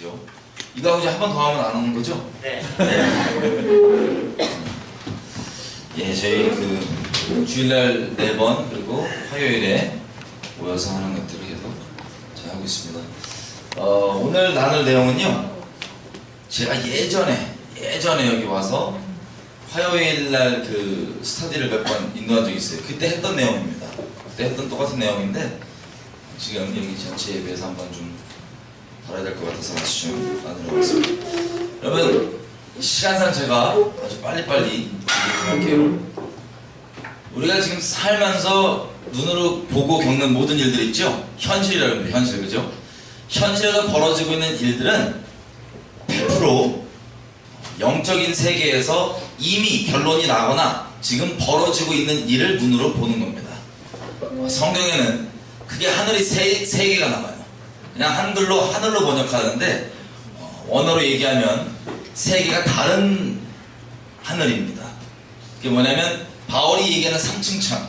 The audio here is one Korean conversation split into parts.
그죠? 이거 이제 한 번 더 하면 안 오는 거죠? 네. 예, 저희 그 주일날 4번 그리고 화요일에 모여서 하는 것들을 계속 제가 하고 있습니다. 오늘 나눌 내용은요, 제가 예전에 여기 와서 화요일날 그 스터디를 몇 번 인도한 적이 있어요. 그때 했던 내용입니다. 그때 했던 똑같은 내용인데 지금 여기 전체에 비해서 한번 좀 달아야 될 것 같아서 같이 좀 나누려고 했습니다. 여러분, 시간상 제가 아주 빨리빨리 얘기할게요. 우리가 지금 살면서 눈으로 보고 겪는 모든 일들 있죠? 현실이라고 합니다. 현실, 그죠? 현실에서 벌어지고 있는 일들은 100% 영적인 세계에서 이미 결론이 나거나 지금 벌어지고 있는 일을 눈으로 보는 겁니다. 성경에는 크게 하늘이 세 개가 나와요. 그냥 한글로 하늘로 번역하는데 원어로 얘기하면 세 개가 다른 하늘입니다. 그게 뭐냐면 바울이 얘기하는 3층 천,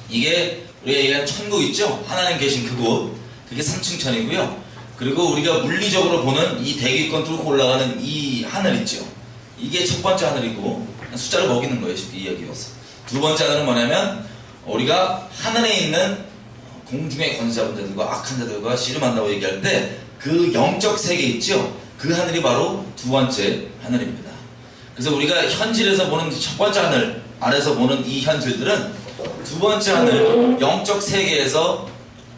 이게 우리가 얘기하는 천국 있죠? 하나님 계신 그곳, 그게 3층 천이고요. 그리고 우리가 물리적으로 보는 이 대기권 뚫고 올라가는 이 하늘 있죠? 이게 첫 번째 하늘이고 숫자를 먹이는 거예요. 쉽게 이야기해서. 두 번째 하늘은 뭐냐면 우리가 하늘에 있는 공중의 권세자분들과 악한 자들과 씨름한다고 얘기할 때 그 영적 세계 있죠? 그 하늘이 바로 두 번째 하늘입니다. 그래서 우리가 현실에서 보는 첫 번째 하늘 아래서 보는 이 현실들은 두 번째 하늘 영적 세계에서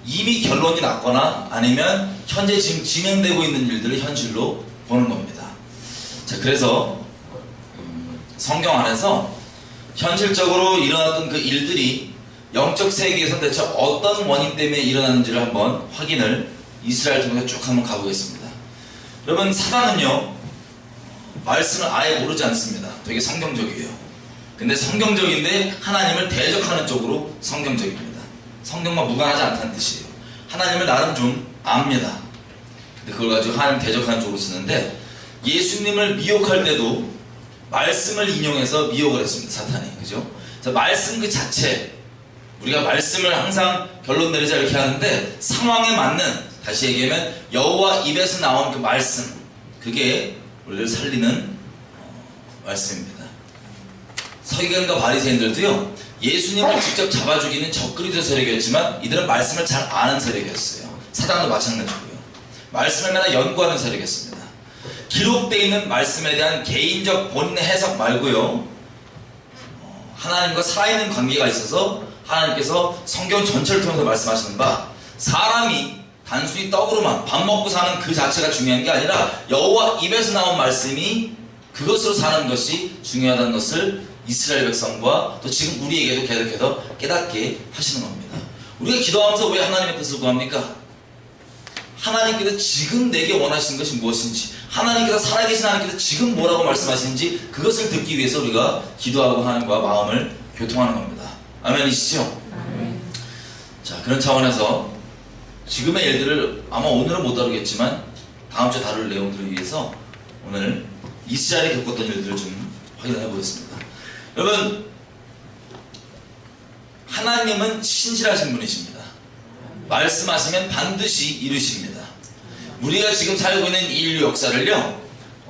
이미 결론이 났거나 아니면 현재 지금 진행되고 있는 일들을 현실로 보는 겁니다. 자, 그래서 성경 안에서 현실적으로 일어났던 그 일들이 영적 세계에서 대체 어떤 원인 때문에 일어나는지를 한번 확인을 이스라엘 통해서 쭉 한번 가보겠습니다. 여러분, 사단은요 말씀을 아예 모르지 않습니다. 되게 성경적이에요. 근데 성경적인데 하나님을 대적하는 쪽으로 성경적입니다. 성경과 무관하지 않다는 뜻이에요. 하나님을 나름 좀 압니다. 근데 그걸 가지고 하나님 대적하는 쪽으로 쓰는데, 예수님을 미혹할 때도 말씀을 인용해서 미혹을 했습니다. 사탄이. 그죠? 그래서 말씀 그 자체, 우리가 말씀을 항상 결론 내리자 이렇게 하는데 상황에 맞는, 다시 얘기하면 여호와 입에서 나온 그 말씀, 그게 우리를 살리는 말씀입니다. 서기관과 바리새인들도요 예수님을 직접 잡아 죽이는 적그리스도 세력이었지만 이들은 말씀을 잘 아는 세력이었어요. 사단도 마찬가지고요. 말씀을 맨날 연구하는 세력이었습니다. 기록되어 있는 말씀에 대한 개인적 본인의 해석 말고요, 하나님과 살아있는 관계가 있어서 하나님께서 성경 전체를 통해서 말씀하시는 바, 사람이 단순히 떡으로만 밥 먹고 사는 그 자체가 중요한 게 아니라 여호와 입에서 나온 말씀이 그것으로 사는 것이 중요하다는 것을 이스라엘 백성과 또 지금 우리에게도 계속해서 깨닫게 하시는 겁니다. 우리가 기도하면서 왜 하나님의 뜻을 구합니까? 하나님께서 지금 내게 원하시는 것이 무엇인지, 하나님께서 살아계신 하나님께서 지금 뭐라고 말씀하시는지 그것을 듣기 위해서 우리가 기도하고 하나님과 마음을 교통하는 겁니다. 아멘이시죠? 자, 그런 차원에서 지금의 일들을 아마 오늘은 못 다루겠지만 다음 주에 다룰 내용들을 위해서 오늘 이스라엘이 겪었던 일들을 좀 확인해 보겠습니다. 여러분, 하나님은 신실하신 분이십니다. 말씀하시면 반드시 이루십니다. 우리가 지금 살고 있는 인류 역사를요,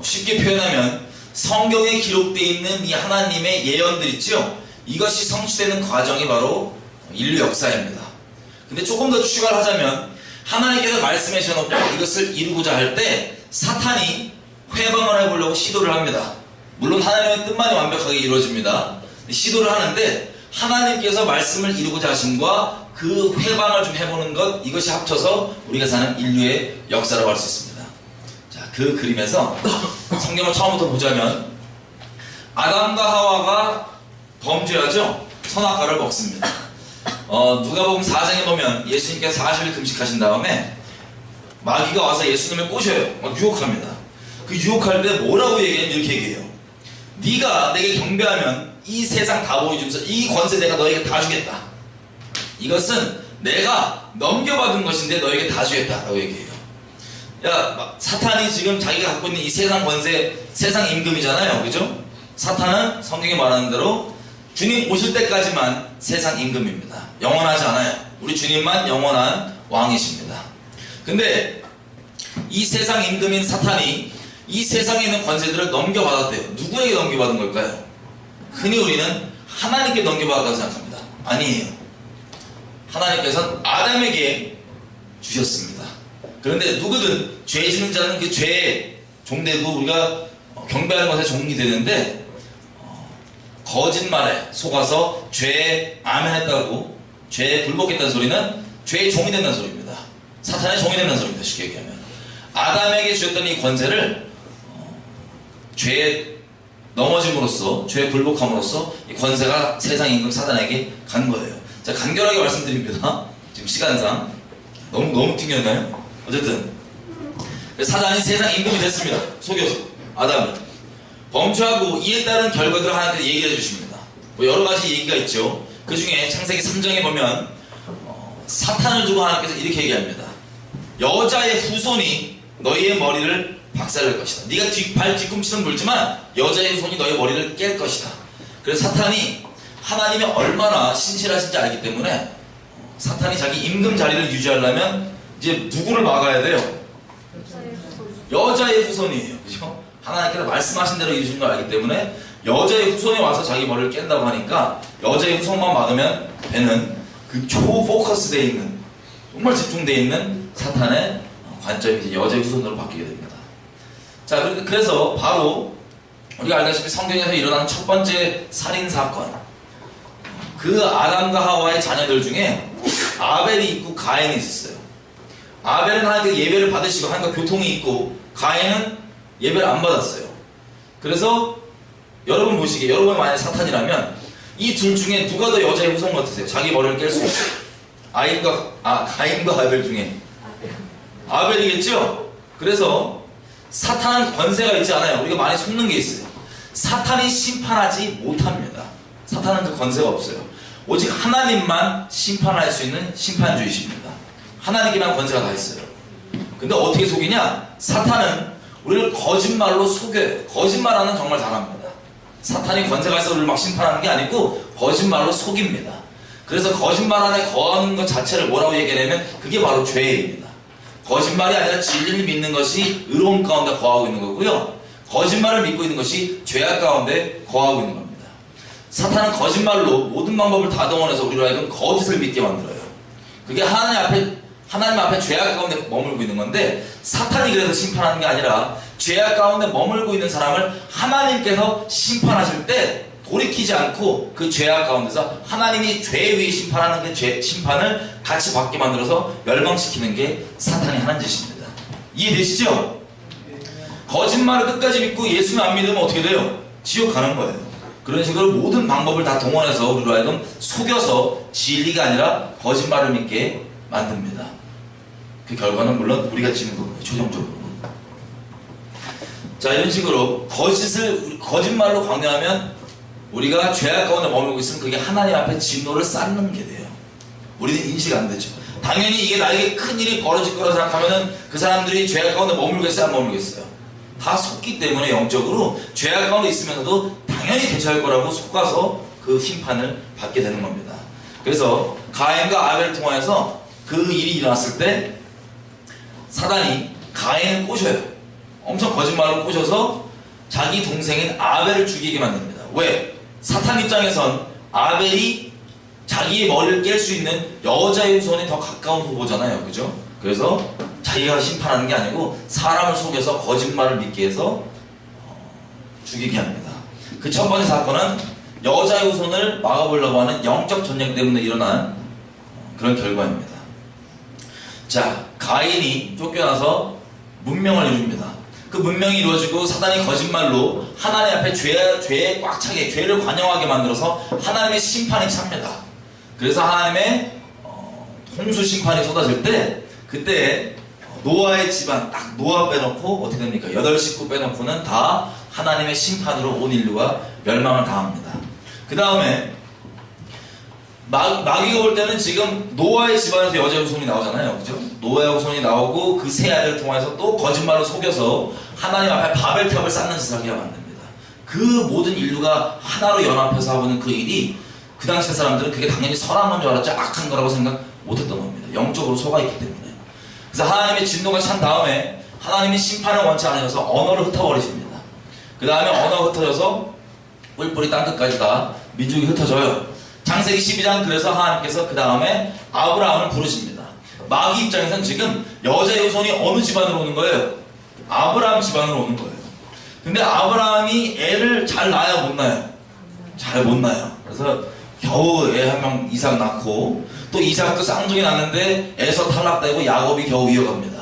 쉽게 표현하면 성경에 기록되어 있는 이 하나님의 예언들 있죠? 이것이 성취되는 과정이 바로 인류 역사입니다. 근데 조금 더 추가를 하자면 하나님께서 말씀해 주셔놓고 이것을 이루고자 할 때 사탄이 회방을 해보려고 시도를 합니다. 물론 하나님의 뜻만이 완벽하게 이루어집니다. 시도를 하는데 하나님께서 말씀을 이루고자 하심과 그 회방을 좀 해보는 것, 이것이 합쳐서 우리가 사는 인류의 역사라고 할 수 있습니다. 자, 그 그림에서 성경을 처음부터 보자면 아담과 하와가 범죄하죠? 선악과를 먹습니다. 누가복음 4장에 보면 예수님께서 40일 금식하신 다음에 마귀가 와서 예수님을 꼬셔요. 막 유혹합니다. 그 유혹할 때 뭐라고 얘기하면 이렇게 얘기해요. 네가 내게 경배하면 이 세상 다 보여주면서 이 권세 내가 너에게 다 주겠다. 이것은 내가 넘겨받은 것인데 너에게 다 주겠다 라고 얘기해요. 야, 사탄이 지금 자기가 갖고 있는 이 세상 권세, 세상 임금이잖아요. 그죠? 사탄은 성경에 말하는 대로 주님 오실 때까지만 세상 임금입니다. 영원하지 않아요. 우리 주님만 영원한 왕이십니다. 근데 이 세상 임금인 사탄이 이 세상에 있는 권세들을 넘겨받았대요. 누구에게 넘겨받은 걸까요? 흔히 우리는 하나님께 넘겨받았다고 생각합니다. 아니에요. 하나님께서는 아담에게 주셨습니다. 그런데 누구든 죄 지는 자는 그 죄의 종되고 우리가 경배하는 것에 종이 되는데 거짓말에 속아서 죄에 아멘했다고 죄에 굴복했다는 소리는 죄의 종이 된다는 소리입니다. 사탄의 종이 된다는 소리입니다. 쉽게 얘기하면 아담에게 주셨던 이 권세를 죄에 넘어짐으로써 죄에 굴복함으로써 이 권세가 세상 임금 사탄에게 간 거예요. 자, 간결하게 말씀드립니다. 지금 시간상 너무 튕겼나요? 어쨌든 사단이 세상 임금이 됐습니다. 속여서 아담이 범죄하고 이에 따른 결과들을 하나님께서 얘기해 주십니다. 뭐 여러 가지 얘기가 있죠. 그 중에 창세기 3장에 보면 사탄을 두고 하나님께서 이렇게 얘기합니다. 여자의 후손이 너희의 머리를 박살낼 것이다. 네가 발 뒤꿈치는 물지만 여자의 후손이 너희 머리를 깰 것이다. 그래서 사탄이 하나님이 얼마나 신실하신지 알기 때문에 사탄이 자기 임금 자리를 유지하려면 이제 누구를 막아야 돼요? 여자의 후손이에요. 그죠? 하나님께서 말씀하신 대로 이루신 걸 알기 때문에 여자의 후손이 와서 자기 머리를 깬다고 하니까 여자의 후손만 막으면 배는 그 초포커스 되어 있는 정말 집중되어 있는 사탄의 관점이 이제 여자의 후손으로 바뀌게 됩니다. 자, 그래서 바로 우리가 알다시피 성경에서 일어난 첫 번째 살인사건, 그 아담과 하와의 자녀들 중에 아벨이 있고 가인이 있었어요. 아벨은 하나님께 예배를 받으시고 하나님과 교통이 있고 가인은 예배를 안 받았어요. 그래서 여러분 보시기에 여러분이 만약 사탄이라면 이 둘 중에 누가 더 여자의 후손 같으세요? 자기 머리를 깰 수 있어요. 가인과 아벨 중에 아벨이겠죠? 그래서 사탄은 권세가 있지 않아요. 우리가 많이 속는 게 있어요. 사탄이 심판하지 못합니다. 사탄은 그 권세가 없어요. 오직 하나님만 심판할 수 있는 심판주이십니다. 하나님께만 권세가 다 있어요. 근데 어떻게 속이냐? 사탄은 우리를 거짓말로 속여요. 거짓말하는 정말 잘합니다. 사탄이 권세가 있어 우리를 막 심판하는 게 아니고 거짓말로 속입니다. 그래서 거짓말 안에 거하는 것 자체를 뭐라고 얘기하냐면 그게 바로 죄입니다. 거짓말이 아니라 진리를 믿는 것이 의로움 가운데 거하고 있는 거고요. 거짓말을 믿고 있는 것이 죄악 가운데 거하고 있는 겁니다. 사탄은 거짓말로 모든 방법을 다 동원해서 우리로 하여금 거짓을 믿게 만들어요. 그게 하나님 앞에 죄악 가운데 머물고 있는 건데 사탄이 그래서 심판하는 게 아니라 죄악 가운데 머물고 있는 사람을 하나님께서 심판하실 때 돌이키지 않고 그 죄악 가운데서 하나님이 죄 위에 심판하는 그 심판을 같이 받게 만들어서 멸망시키는 게 사탄이 하는 짓입니다. 이해되시죠? 거짓말을 끝까지 믿고 예수님 안 믿으면 어떻게 돼요? 지옥 가는 거예요. 그런 식으로 모든 방법을 다 동원해서 우리로 하여금 속여서 진리가 아니라 거짓말을 믿게 만듭니다. 그 결과는 물론 우리가 지는 거고요. 최종적으로. 자, 이런 식으로 거짓말로 강요하면 우리가 죄악 가운데 머물고 있으면 그게 하나님 앞에 진노를 쌓는 게 돼요. 우리는 인식 안 되죠. 당연히 이게 나에게 큰 일이 벌어질 거라 생각하면은 그 사람들이 죄악 가운데 머물겠어요? 안 머물겠어요? 다 속기 때문에 영적으로 죄악 가운데 있으면서도 당연히 대처할 거라고 속아서 그 심판을 받게 되는 겁니다. 그래서 가인과 아벨을 통하여서 그 일이 일어났을 때 사단이 가인을 꼬셔요. 엄청 거짓말로 꼬셔서 자기 동생인 아벨을 죽이게 만듭니다. 왜? 사탄 입장에선 아벨이 자기의 머리를 깰 수 있는 여자의 후손이 더 가까운 후보잖아요. 그죠? 그래서 자기가 심판하는 게 아니고 사람을 속여서 거짓말을 믿게 해서 죽이게 합니다. 그 첫 번째 사건은 여자의 후손을 막아보려고 하는 영적 전쟁 때문에 일어난 그런 결과입니다. 자, 가인이 쫓겨나서 문명을 이룹니다. 그 문명이 이루어지고 사단이 거짓말로 하나님 앞에 죄에 꽉 차게 죄를 관영하게 만들어서 하나님의 심판이 찹니다. 그래서 하나님의 홍수 심판이 쏟아질 때 그때 노아의 집안 딱 노아 빼놓고 어떻게 됩니까? 8식구 빼놓고는 다 하나님의 심판으로 온 인류가 멸망을 당합니다. 그 다음에 마귀가 올 때는 지금 노아의 집안에서 여자 후손이 나오잖아요. 그죠? 노아의 후손이 나오고 그 세 아들을 통해서 또 거짓말로 속여서 하나님 앞에 바벨탑을 쌓는 짓을 하게 만듭니다. 그 모든 인류가 하나로 연합해서 하고 있는 그 일이 그 당시 사람들은 그게 당연히 선한 건 줄 알았지 악한 거라고 생각 못했던 겁니다. 영적으로 속아있기 때문에. 그래서 하나님의 진노가 찬 다음에 하나님이 심판을 원치 않으셔서 언어를 흩어버리십니다. 그 다음에 언어가 흩어져서 뿔뿔이 땅끝까지 다 민족이 흩어져요. 창세기 12장 그래서 하나님께서 그 다음에 아브라함을 부르십니다. 마귀 입장에서는 지금 여자의 후손이 어느 집안으로 오는 거예요? 아브라함 집안으로 오는 거예요. 근데 아브라함이 애를 잘 낳아요, 못 낳아요? 잘 못 낳아요. 그래서 겨우 애 한 명 이삭 낳고 또 이삭도 쌍둥이 낳는데 에서 탈락되고 야곱이 겨우 이어갑니다.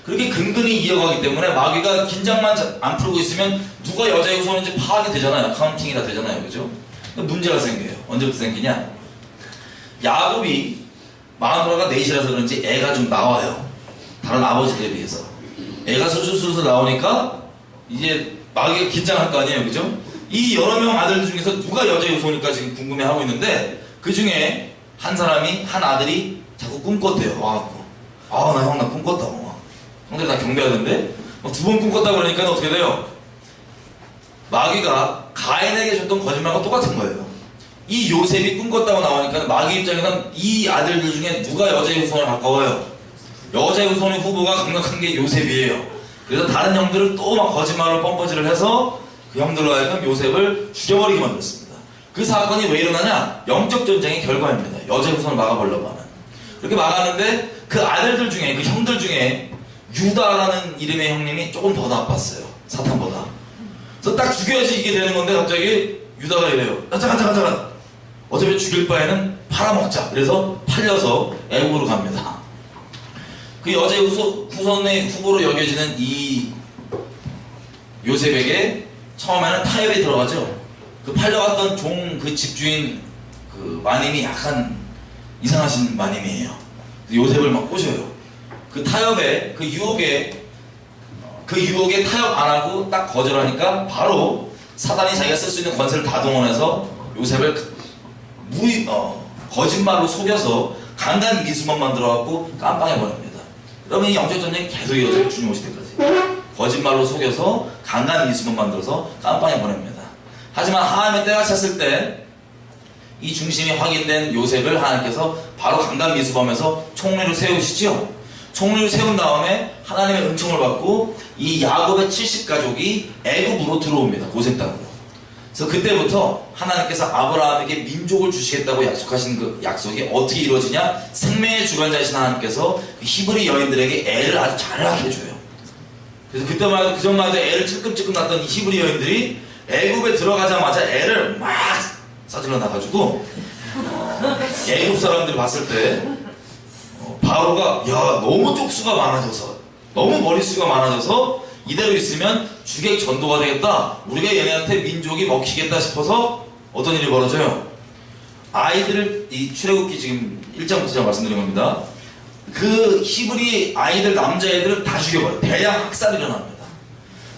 그렇게 근근히 이어가기 때문에 마귀가 긴장만 안 풀고 있으면 누가 여자의 후손인지 파악이 되잖아요. 카운팅이 다 되잖아요. 그죠? 문제가 생겨요. 언제부터 생기냐? 야곱이 마누라가 넷이라서 그런지 애가 좀 나와요. 다른 아버지들에 비해서. 애가 술술술 나오니까 이제 마귀가 긴장할 거 아니에요. 그죠? 이 여러 명 아들 중에서 누가 여자의 후손일까 지금 궁금해하고 있는데 그 중에 한 사람이, 한 아들이 자꾸 꿈꿨대요. 와갖고. 나 형, 나 꿈꿨다고. 형들이 다 경배하던데? 두 번 꿈꿨다 그러니까 어떻게 돼요? 마귀가 가인에게 줬던 거짓말과 똑같은 거예요. 이 요셉이 꿈꿨다고 나오니까 마귀 입장에서는 이 아들들 중에 누가 여자의 후손을 가까워요? 여자의 후손의 후보가 강력한 게 요셉이에요. 그래서 다른 형들을 또 막 거짓말로 뻔뻔질을 해서 그 형들로 하여금 요셉을 죽여버리게 만들었습니다. 그 사건이 왜 일어나냐? 영적 전쟁의 결과입니다. 여자의 후손을 막아보려고 하는. 그렇게 막았는데 그 아들들 중에, 그 형들 중에 유다라는 이름의 형님이 조금 더 나빴어요. 사탄보다. 그래서 딱 죽여야지 이게 되는 건데 갑자기 유다가 이래요. 잠깐. 어차피 죽일 바에는 팔아먹자. 그래서 팔려서 애국으로 갑니다. 그 여자의 후손의 후보로 여겨지는 이 요셉에게 처음에는 타협이 들어가죠. 그 팔려갔던 종 그 집주인 그 마님이 약간 이상하신 마님이에요. 요셉을 막 꼬셔요. 그 타협에, 그 유혹에 타협 안 하고 딱 거절하니까 바로 사단이 자기가 쓸 수 있는 권세를 다 동원해서 요셉을 거짓말로 속여서 강간 미수만 만들어갖고 깜빵해 버립니다. 그러면 이 영적 전쟁이 계속 이어져요. 주님 오실 때까지. 거짓말로 속여서 강간 미수만 만들어서 깜빵해 보냅니다. 하지만 하나님의 때가 찼을 때 이 중심이 확인된 요셉을 하나님께서 바로 강간 미수범에서 총리를 세우시죠. 총리를 세운 다음에 하나님의 은총을 받고 이 야곱의 70가족이 애굽으로 들어옵니다. 고센 땅으로. 그래서 그때부터 하나님께서 아브라함에게 민족을 주시겠다고 약속하신 그 약속이 어떻게 이루어지냐? 생명의 주관자이신 하나님께서 그 히브리 여인들에게 애를 아주 잘 낳게 해줘요. 그래서 그때만 해도 그전만 해도 애를 찔끔찔끔 낳던 이 히브리 여인들이 애굽에 들어가자마자 애를 막 싸질러 나가지고 애굽 사람들이 봤을 때 바로가 너무 쪽수가 많아져서, 너무 머릿수가 많아져서 이대로 있으면 주객 전도가 되겠다, 우리가 얘네한테 민족이 먹히겠다 싶어서 어떤 일이 벌어져요? 아이들을, 이 출애굽기 지금 1장부터 제가 말씀드린 겁니다. 그 히브리 아이들, 남자애들을 다 죽여버려요. 대량 학살이 일어납니다.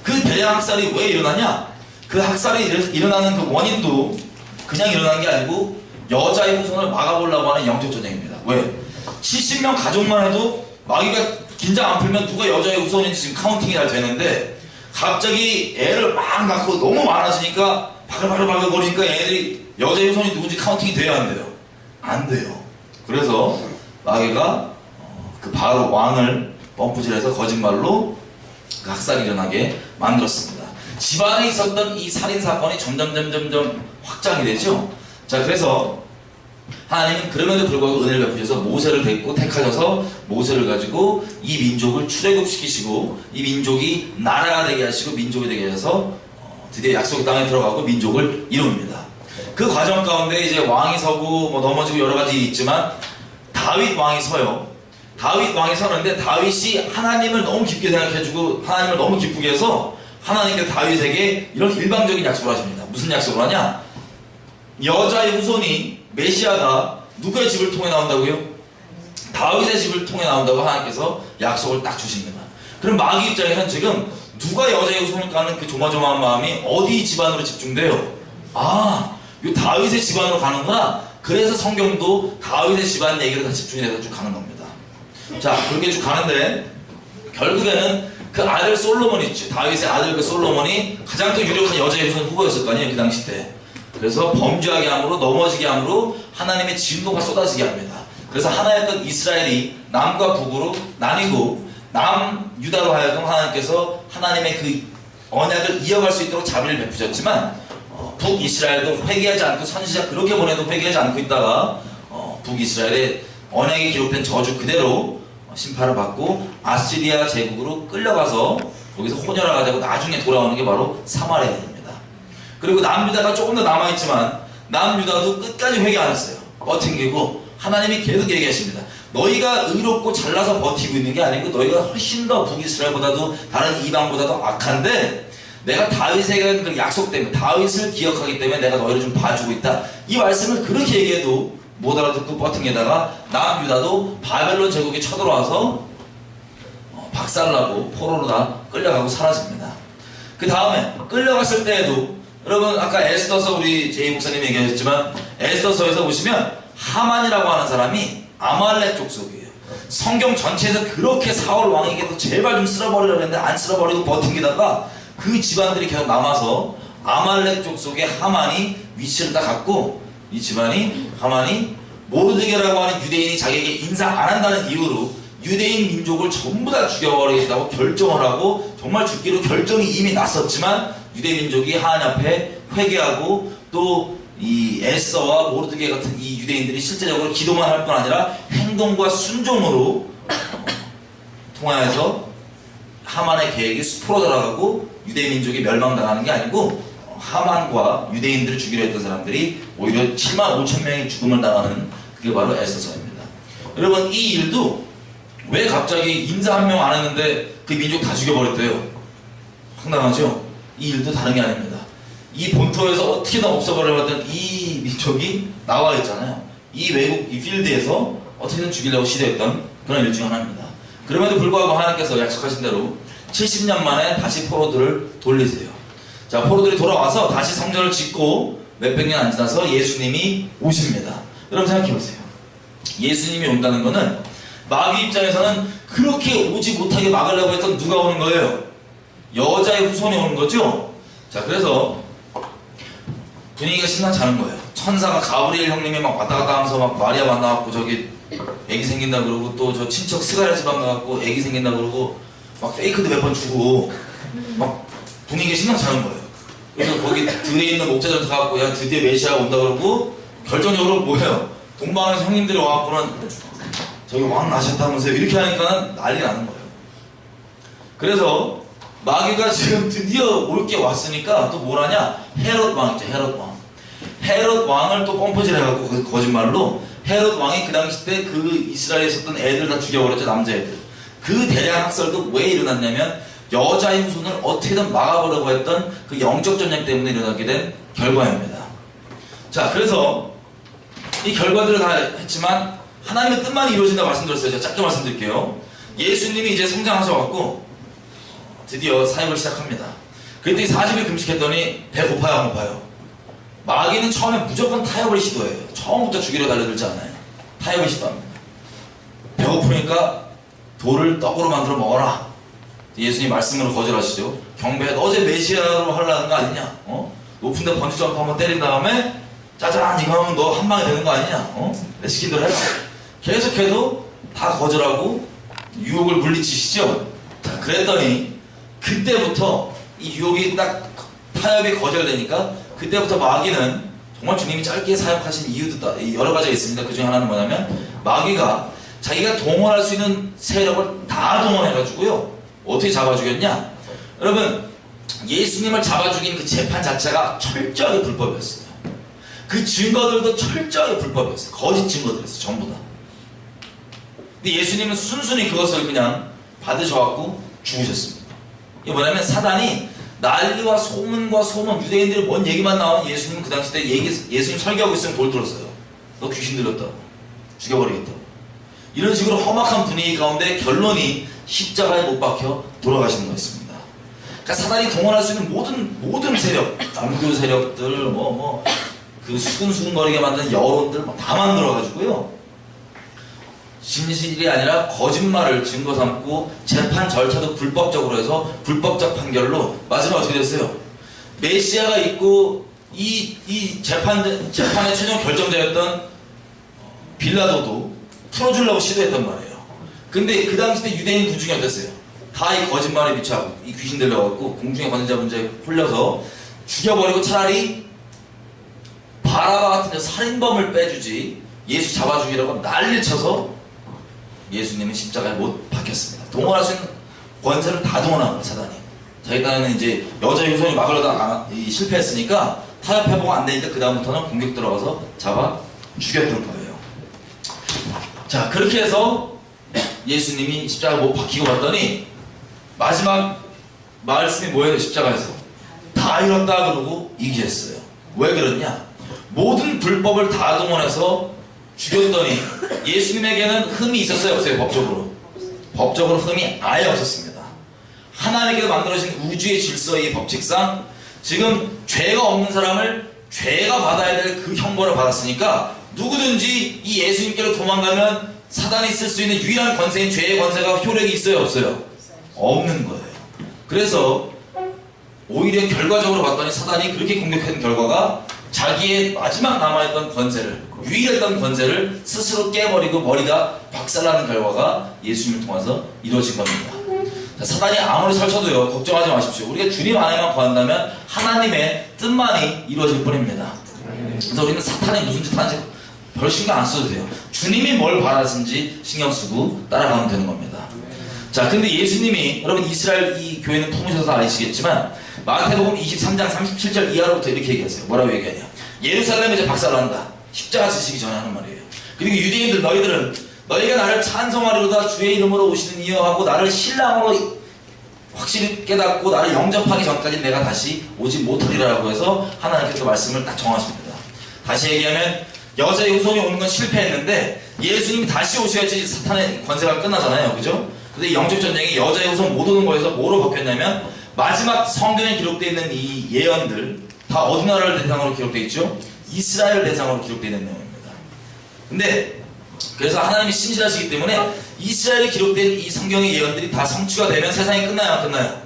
그 대량 학살이 왜 일어나냐? 그 학살이 일어나는 그 원인도 그냥 일어난 게 아니고 여자의 후손을 막아보려고 하는 영적 전쟁입니다. 왜? 70명 가족만 해도 마귀가 긴장 안 풀면 누가 여자의 후손인지 지금 카운팅이 잘 되는데 갑자기 애를 막 낳고 너무 많아지니까 바글바글 거리니까 애들이 여자의 후손이 누군지 카운팅이 돼야 안 돼요? 안 돼요. 그래서 마귀가 그 바로 왕을 펌프질해서 거짓말로 그 학살이 일어나게 만들었습니다. 집안에 있었던 이 살인사건이 점점 확장이 되죠. 자, 그래서 하나님은 그럼에도 불구하고 은혜를 베푸셔서 모세를 데리고 택하셔서 모세를 가지고 이 민족을 출애굽시키시고 이 민족이 나라가 되게 하시고 민족이 되게 하셔서 드디어 약속의 땅에 들어가고 민족을 이룹니다. 그 과정 가운데 이제 왕이 서고 넘어지고 여러 가지 일이 있지만 다윗 왕이 서요. 다윗 왕이 서는데 다윗이 하나님을 너무 깊게 생각해주고 하나님을 너무 기쁘게 해서 하나님께서 다윗에게 이런 일방적인 약속을 하십니다. 무슨 약속을 하냐? 여자의 후손이 메시아가 누구의 집을 통해 나온다고요? 다윗의 집을 통해 나온다고 하나님께서 약속을 딱 주십니다. 그럼 마귀 입장에서는 지금 누가 여자의 후손일까 하는 그 조마조마한 마음이 어디 집안으로 집중돼요? 요 다윗의 집안으로 가는구나. 그래서 성경도 다윗의 집안 얘기를 다 집중이 돼서 쭉 가는 겁니다. 자, 그렇게 쭉 가는데 결국에는 그 아들 솔로몬 있죠. 다윗의 아들 그 솔로몬이 가장 또 유력한 여자의 후손 후보였을 거 아니에요, 그 당시 때. 그래서 범죄하게 함으로, 넘어지게 함으로 하나님의 진노가 쏟아지게 합니다. 그래서 하나였던 이스라엘이 남과 북으로 나뉘고 남유다로 하여금 하나님께서 하나님의 그 언약을 이어갈 수 있도록 자비를 베푸셨지만 북이스라엘도 회개하지 않고 선지자 그렇게 보내도 회개하지 않고 있다가 북이스라엘의 언약이 기록된 저주 그대로 심판을 받고 아시리아 제국으로 끌려가서 거기서 혼혈하자고 나중에 돌아오는 게 바로 사마리아입니다. 그리고 남유다가 조금 더 남아있지만 남유다도 끝까지 회개 안 했어요. 버팅기고 하나님이 계속 얘기하십니다. 너희가 의롭고 잘나서 버티고 있는 게 아니고 너희가 훨씬 더 북이스라엘보다도 다른 이방보다도 악한데 내가 다윗에게 그 약속 때문에 다윗을 기억하기 때문에 내가 너희를 좀 봐주고 있다. 이 말씀을 그렇게 얘기해도 못 알아듣고 버팅에다가 남유다도 바벨론 제국에 쳐들어와서 박살나고 포로로 다 끌려가고 사라집니다. 그 다음에 끌려갔을 때에도 여러분 아까 에스더서 우리 제이 목사님이 얘기하셨지만 에스더서에서 보시면 하만이라고 하는 사람이 아말렉 족속이에요. 성경 전체에서 그렇게 사울 왕에게도 제발 좀 쓸어버리려고 했는데 안 쓸어버리고 버팅기다가 그 집안들이 계속 남아서 아말렉 족속의 하만이 위치를 딱 갖고 이 집안이 하만이 모르드게라고 하는 유대인이 자기에게 인사 안 한다는 이유로 유대인 민족을 전부 다 죽여버리겠다고 결정을 하고 정말 죽기로 결정이 이미 났었지만 유대 민족이 하나님 앞에 회개하고 또 이 에스더와 모르드게 같은 이 유대인들이 실제적으로 기도만 할 뿐 아니라 행동과 순종으로 통하여서 하만의 계획이 수포로 돌아가고 유대 민족이 멸망당하는 게 아니고 하만과 유대인들을 죽이려 했던 사람들이 오히려 7만 5천 명이 죽음을 당하는 그게 바로 에스더서입니다. 여러분 이 일도 왜 갑자기 인사 한 명 안 했는데 그 민족 다 죽여버렸대요? 황당하죠? 이 일도 다른 게 아닙니다. 이 본토에서 어떻게든 없애버려봤던 이 민족이 나와 있잖아요. 이 외국, 이 필드에서 어떻게든 죽이려고 시도했던 그런 일 중 하나입니다. 그럼에도 불구하고 하나님께서 약속하신 대로 70년 만에 다시 포로들을 돌리세요. 자, 포로들이 돌아와서 다시 성전을 짓고 몇백 년 안 지나서 예수님이 오십니다. 여러분 생각해보세요. 예수님이 온다는 거는 마귀 입장에서는 그렇게 오지 못하게 막으려고 했던 누가 오는 거예요? 여자의 후손이 오는 거죠? 자, 그래서 분위기가 심상치 않은 거예요. 천사가 가브리엘 형님이 막 왔다 갔다 하면서 막 마리아 만나갖고 저기 애기 생긴다 그러고 또 저 친척 스가랴 집안 가갖고 애기 생긴다 그러고 막 페이크도 몇 번 주고 막 분위기가 심상치 않은 거예요. 그래서 거기 들에 있는 목자들 가갖고 야 드디어 메시아가 온다 그러고 결정적으로 뭐예요? 동방에서 형님들이 와갖고는 저기 왕 나셨다면서요 이렇게 하니까 난리 나는 거예요. 그래서 마귀가 지금 드디어 올 게 왔으니까 또 뭐라냐? 헤롯 왕 있죠. 헤롯 왕. 헤롯 왕을 또 펌프질 해갖고 그 거짓말로 헤롯 왕이 그 당시 때 그 이스라엘에 있었던 애들 다 죽여버렸죠. 남자애들. 그 대량 학살도 왜 일어났냐면 여자의 후손을 어떻게든 막아보려고 했던 그 영적 전쟁 때문에 일어나게 된 결과입니다. 자, 그래서 이 결과들을 다 했지만 하나님의 뜻만 이루어진다고 말씀드렸어요. 제가 짧게 말씀드릴게요. 예수님이 이제 성장하셔갖고 드디어 사역을 시작합니다. 그랬더니 40일 금식했더니 배고파요, 안 고파요? 마귀는 처음에 무조건 타협을 시도해요. 처음부터 죽이려 달려들지 않아요. 타협을 시도합니다. 배고프니까 돌을 떡으로 만들어 먹어라. 예수님 말씀으로 거절하시죠. 경배해. 어제 메시아로 하려는 거 아니냐? 높은 데 번지점프 한번 때린 다음에 짜잔 이거 하면 너 한 방에 되는 거 아니냐? 내 시킨 대로 해라. 계속해도 다 거절하고 유혹을 물리치시죠. 자, 그랬더니 그때부터 이 유혹이 딱 타협이 거절되니까 그때부터 마귀는 정말 주님이 짧게 사역하신 이유도 여러 가지가 있습니다. 그 중에 하나는 뭐냐면 마귀가 자기가 동원할 수 있는 세력을 다 동원해가지고요. 어떻게 잡아 죽였냐? 여러분 예수님을 잡아 죽인 그 재판 자체가 철저하게 불법이었어요. 그 증거들도 철저하게 불법이었어요. 거짓 증거들이었어요. 전부 다. 근데 예수님은 순순히 그것을 그냥 받으셔갖고 죽으셨습니다. 이게 뭐냐면 사단이 난리와 소문과 소문, 유대인들이 뭔 얘기만 나오면 예수님은 그 당시 때 예수님 설교하고 있으면 돌 들었어요. 너 귀신 들렸다고. 죽여버리겠다고. 이런 식으로 험악한 분위기 가운데 결론이 십자가에 못 박혀 돌아가시는 거였습니다. 그러니까 사단이 동원할 수 있는 모든 세력, 남교 세력들, 그 수근수근거리게 만든 여론들 다 만들어가지고요. 진실이 아니라 거짓말을 증거 삼고 재판 절차도 불법적으로 해서 불법적 판결로 마지막 어떻게 됐어요? 메시아가 있고 이 재판의 최종 결정자였던 빌라도도 풀어주려고 시도했단 말이에요. 근데 그 당시 때 유대인 군중이 어땠어요? 다 이 거짓말에 미쳐하고 이 귀신 들려갖고 공중의 권세자분자에 홀려서 죽여버리고 차라리 바라바 같은 살인범을 빼주지 예수 잡아 죽이라고 난리를 쳐서 예수님은 십자가에 못 박혔습니다. 동원할 수 있는 권세를 다 동원한 거예요, 사단이. 자기 딴에는 이제 여자 유손이 막으려다 실패했으니까 타협 회복 안 되니까 그 다음부터는 공격 들어가서 잡아 죽였던 거예요. 자, 그렇게 해서 예수님이 십자가에 못 박히고 봤더니 마지막 말씀이 뭐예요? 십자가에서 다 이뤘다 그러고 이기셨어요. 왜 그러냐? 모든 불법을 다 동원해서 죽였더니 예수님에게는 흠이 있었어요? 없어요? 법적으로? 법적으로 흠이 아예 없었습니다. 하나님께서 만들어진 우주의 질서의 법칙상 지금 죄가 없는 사람을 죄가 받아야 될 그 형벌을 받았으니까 누구든지 이 예수님께로 도망가면 사단이 쓸 수 있는 유일한 권세인 죄의 권세가 효력이 있어요? 없어요? 없는 거예요. 그래서 오히려 결과적으로 봤더니 사단이 그렇게 공격한 결과가 자기의 마지막 남아있던 권세를, 유일했던 권세를 스스로 깨버리고 머리가 박살나는 결과가 예수님을 통해서 이루어진 겁니다. 자, 사단이 아무리 설쳐도요, 걱정하지 마십시오. 우리가 주님 안에만 구한다면 하나님의 뜻만이 이루어질 뿐입니다. 그래서 우리는 사탄이 무슨 짓 하는지 별 신경 안 써도 돼요. 주님이 뭘 바라는지 신경 쓰고 따라가면 되는 겁니다. 자, 근데 예수님이, 여러분 이스라엘 이 교회는 품으셔서 아시겠지만 마태복음 23장 37절 이하로부터 이렇게 얘기했어요. 뭐라고 얘기하냐? 예루살렘에 이제 박살난다. 십자가 지시기 전에 하는 말이에요. 그리고 유대인들 너희들은 너희가 나를 찬송하리로다 주의 이름으로 오시는 이여 하고 나를 신랑으로 확실히 깨닫고 나를 영접하기 전까지 내가 다시 오지 못하리라고 해서 하나님께서 말씀을 딱 정하십니다. 다시 얘기하면 여자의 후손이 오는 건 실패했는데 예수님이 다시 오셔야지 사탄의 권세가 끝나잖아요. 그죠? 근데 영적 전쟁이 여자의 후손 못 오는 거에서 뭐로 바뀌었냐면 마지막 성경에 기록되어 있는 이 예언들 다 어느 나라를 대상으로 기록되어 있죠? 이스라엘 대상으로 기록되어 있는 내용입니다. 근데 그래서 하나님이 신실하시기 때문에 이스라엘에 기록된 이 성경의 예언들이 다 성취가 되면 세상이 끝나요? 안 끝나요?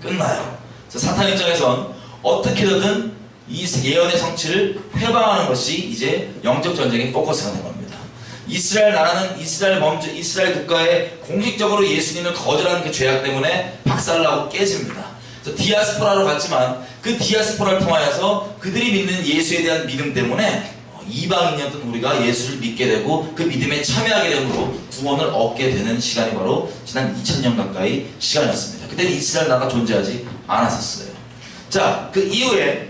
끝나요. 그래서 사탄 입장에선 어떻게든 이 예언의 성취를 회방하는 것이 이제 영적 전쟁의 포커스가 된 겁니다. 이스라엘 나라는 이스라엘 국가에 공식적으로 예수님을 거절하는 그 죄악 때문에 박살나고 깨집니다. 그래서 디아스포라로 갔지만 그 디아스포라를 통하여서 그들이 믿는 예수에 대한 믿음 때문에 이방인이었던 우리가 예수를 믿게 되고 그 믿음에 참여하게 되므로 구원을 얻게 되는 시간이 바로 지난 2000년 가까이 시간이었습니다. 그때는 이스라엘 나라가 존재하지 않았었어요. 자, 그 이후에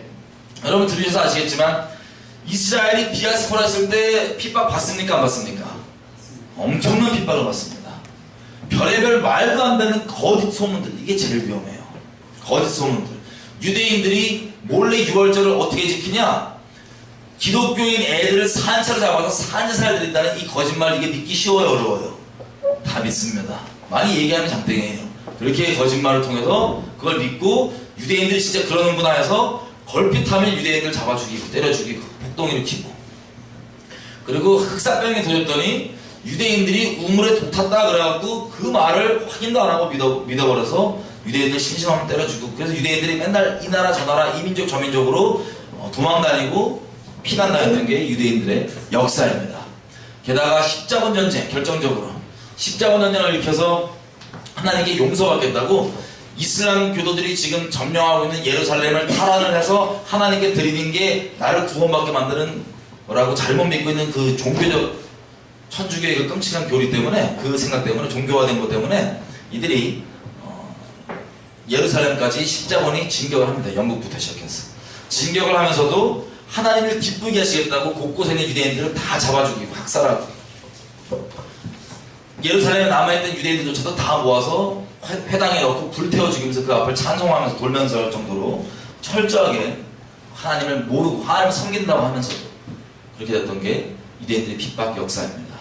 여러분 들으셔서 아시겠지만 이스라엘이 디아스포라였을 때 핍박 받습니까? 안 받습니까? 엄청난 핍박을 받습니다. 별의별 말도 안 되는 거짓 소문들, 이게 제일 위험해요. 거짓 소문들. 유대인들이 몰래 유월절을 어떻게 지키냐? 기독교인 애들을 산채로 잡아서 산제사를 드린다는 이 거짓말, 이게 믿기 쉬워요? 어려워요? 다 믿습니다. 많이 얘기하는 장땡이에요. 그렇게 거짓말을 통해서 그걸 믿고 유대인들이 진짜 그러는구나 해서 걸핏하면 유대인들 잡아 죽이고 때려 죽이고 폭동 일으키고, 그리고 흑사병에 도졌더니 유대인들이 우물에 독 탔다 그래갖고 그 말을 확인도 안 하고 믿어버려서 유대인들 심심하면 때려 죽이고, 그래서 유대인들이 맨날 이 나라 저 나라 이민족 저민족으로 도망다니고 피난다녔던 게 유대인들의 역사입니다. 게다가 십자군 전쟁, 결정적으로 십자군 전쟁을 일으켜서 하나님께 용서받겠다고 이슬람 교도들이 지금 점령하고 있는 예루살렘을 탈환을 해서 하나님께 드리는 게 나를 구원받게 만드는 거라고 잘못 믿고 있는 그 종교적 천주교의 그 끔찍한 교리 때문에, 그 생각 때문에, 종교화된 것 때문에 이들이 예루살렘까지 십자군이 진격을 합니다. 영국부터 시작해서 진격을 하면서도 하나님을 기쁘게 하시겠다고 곳곳에 있는 유대인들을 다 잡아 죽이고 학살하고, 예루살렘에 남아있던 유대인들조차도 다 모아서 회당에 넣고 불태워 죽이면서 그 앞을 찬송하면서 돌면서 할 정도로 철저하게 하나님을 모르고 하나님을 섬긴다고 하면서도 그렇게 됐던 게 유대인들의 핍박 역사입니다.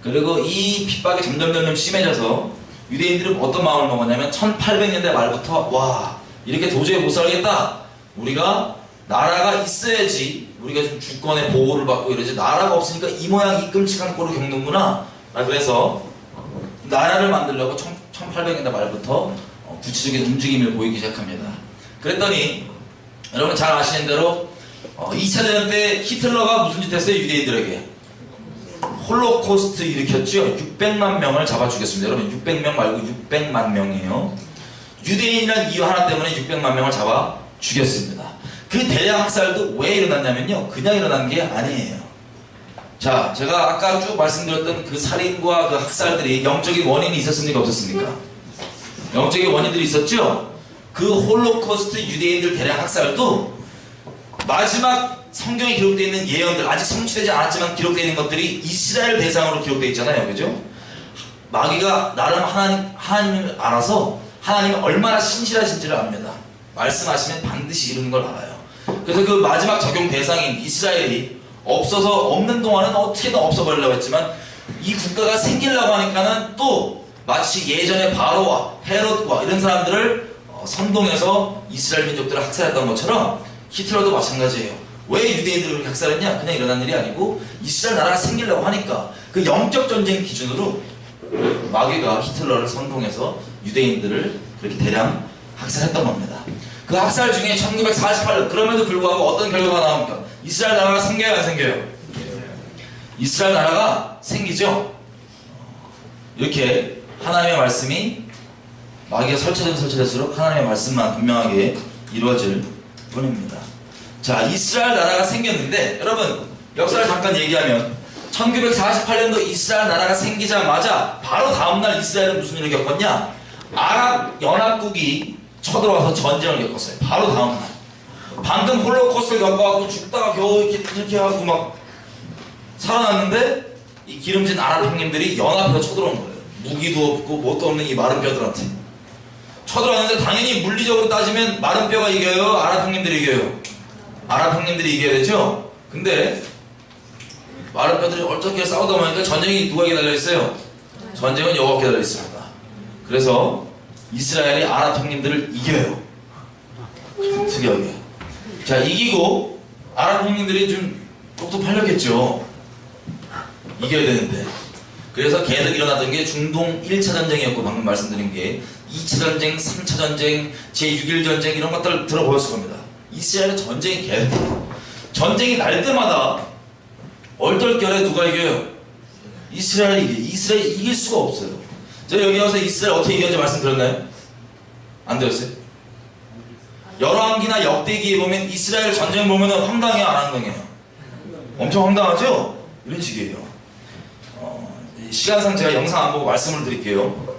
그리고 이 핍박이 점점 심해져서 유대인들은 어떤 마음을 먹었냐면 1800년대 말부터 와, 이렇게 도저히 못 살겠다, 우리가 나라가 있어야지 우리가 좀 주권의 보호를 받고 이러지, 나라가 없으니까 이 모양 이 끔찍한 꼴을 겪는구나, 그래서 나라를 만들려고 1800년대 말부터 구체적인 움직임을 보이기 시작합니다. 그랬더니 여러분 잘 아시는 대로 2차 대전 때 히틀러가 무슨 짓 했어요? 유대인들에게 홀로코스트 일으켰죠. 600만 명을 잡아 죽였습니다. 여러분 600명 말고 600만 명이에요. 유대인이라는 이유 하나 때문에 600만 명을 잡아 죽였습니다. 그 대량 학살도 왜 일어났냐면요, 그냥 일어난 게 아니에요. 자, 제가 아까 쭉 말씀드렸던 그 살인과 그 학살들이 영적인 원인이 있었습니까? 없었습니까? 영적인 원인들이 있었죠? 그 홀로코스트 유대인들 대량 학살도 마지막 성경에 기록되어 있는 예언들, 아직 성취되지 않았지만 기록되어 있는 것들이 이스라엘 대상으로 기록되어 있잖아요. 그죠? 마귀가 나름 하나님을 알아서 하나님이 얼마나 신실하신지를 압니다. 말씀하시면 반드시 이루는 걸 알아요. 그래서 그 마지막 적용 대상인 이스라엘이 없어서 없는 동안은 어떻게든 없어버리려고 했지만 이 국가가 생기려고 하니까는 또 마치 예전에 바로와 헤롯과 이런 사람들을 선동해서 이스라엘 민족들을 학살했던 것처럼 히틀러도 마찬가지예요. 왜 유대인들을 그렇게 학살했냐? 그냥 일어난 일이 아니고 이스라엘 나라가 생기려고 하니까 그 영적 전쟁 기준으로 마귀가 히틀러를 선동해서 유대인들을 그렇게 대량 학살했던 겁니다. 그 학살 중에 1948년, 그럼에도 불구하고 어떤 결과가 나옵니까? 이스라엘 나라가 생겨요, 안 생겨요? 이스라엘 나라가 생기죠? 이렇게 하나님의 말씀이 마귀가 설치될수록 하나님의 말씀만 분명하게 이루어질 뿐입니다. 자, 이스라엘 나라가 생겼는데, 여러분 역사를 잠깐 얘기하면 1948년도 이스라엘 나라가 생기자마자 바로 다음날 이스라엘은 무슨 일을 겪었냐? 아랍 연합국이 쳐들어와서 전쟁을 겪었어요. 바로 다음날. 방금 홀로코스트를 겪어갖고 죽다가 겨우 이렇게 하고 막 살아났는데 이 기름진 아랍 형님들이 연합해서 쳐들어온 거예요. 무기도 없고 뭣도 없는 이 마른 뼈들한테 쳐들어왔는데, 당연히 물리적으로 따지면 마른 뼈가 이겨요? 아랍 형님들이 이겨요? 아랍 형님들이 이겨야 되죠? 근데 마른 뼈들이 어떻게 싸우다 보니까 전쟁이 누구에게 달려있어요? 전쟁은 여호와께 달려있습니다. 그래서 이스라엘이 아랍 형님들을 이겨요. 특이하게. 자, 이기고 아랍 형님들이 좀 똑똑 팔렸겠죠. 이겨야 되는데. 그래서 계속 일어나던 게 중동 1차 전쟁이었고, 방금 말씀드린 게 2차 전쟁, 3차 전쟁, 제6일 전쟁 이런 것들을 들어보셨을 겁니다. 이스라엘은 전쟁이 계속, 전쟁이 날 때마다 얼떨결에 누가 이겨요? 이스라엘이 이겨요. 이스라엘이 이길 수가 없어요. 제가 여기 와서 이스라엘 어떻게 이겼는지 말씀드렸나요? 안 들었어요? 열왕기나 역대기에 보면 이스라엘 전쟁 보면 황당해요, 안 황당해요? 엄청 황당하죠? 이런 식이에요. 시간상 제가 영상 안 보고 말씀을 드릴게요.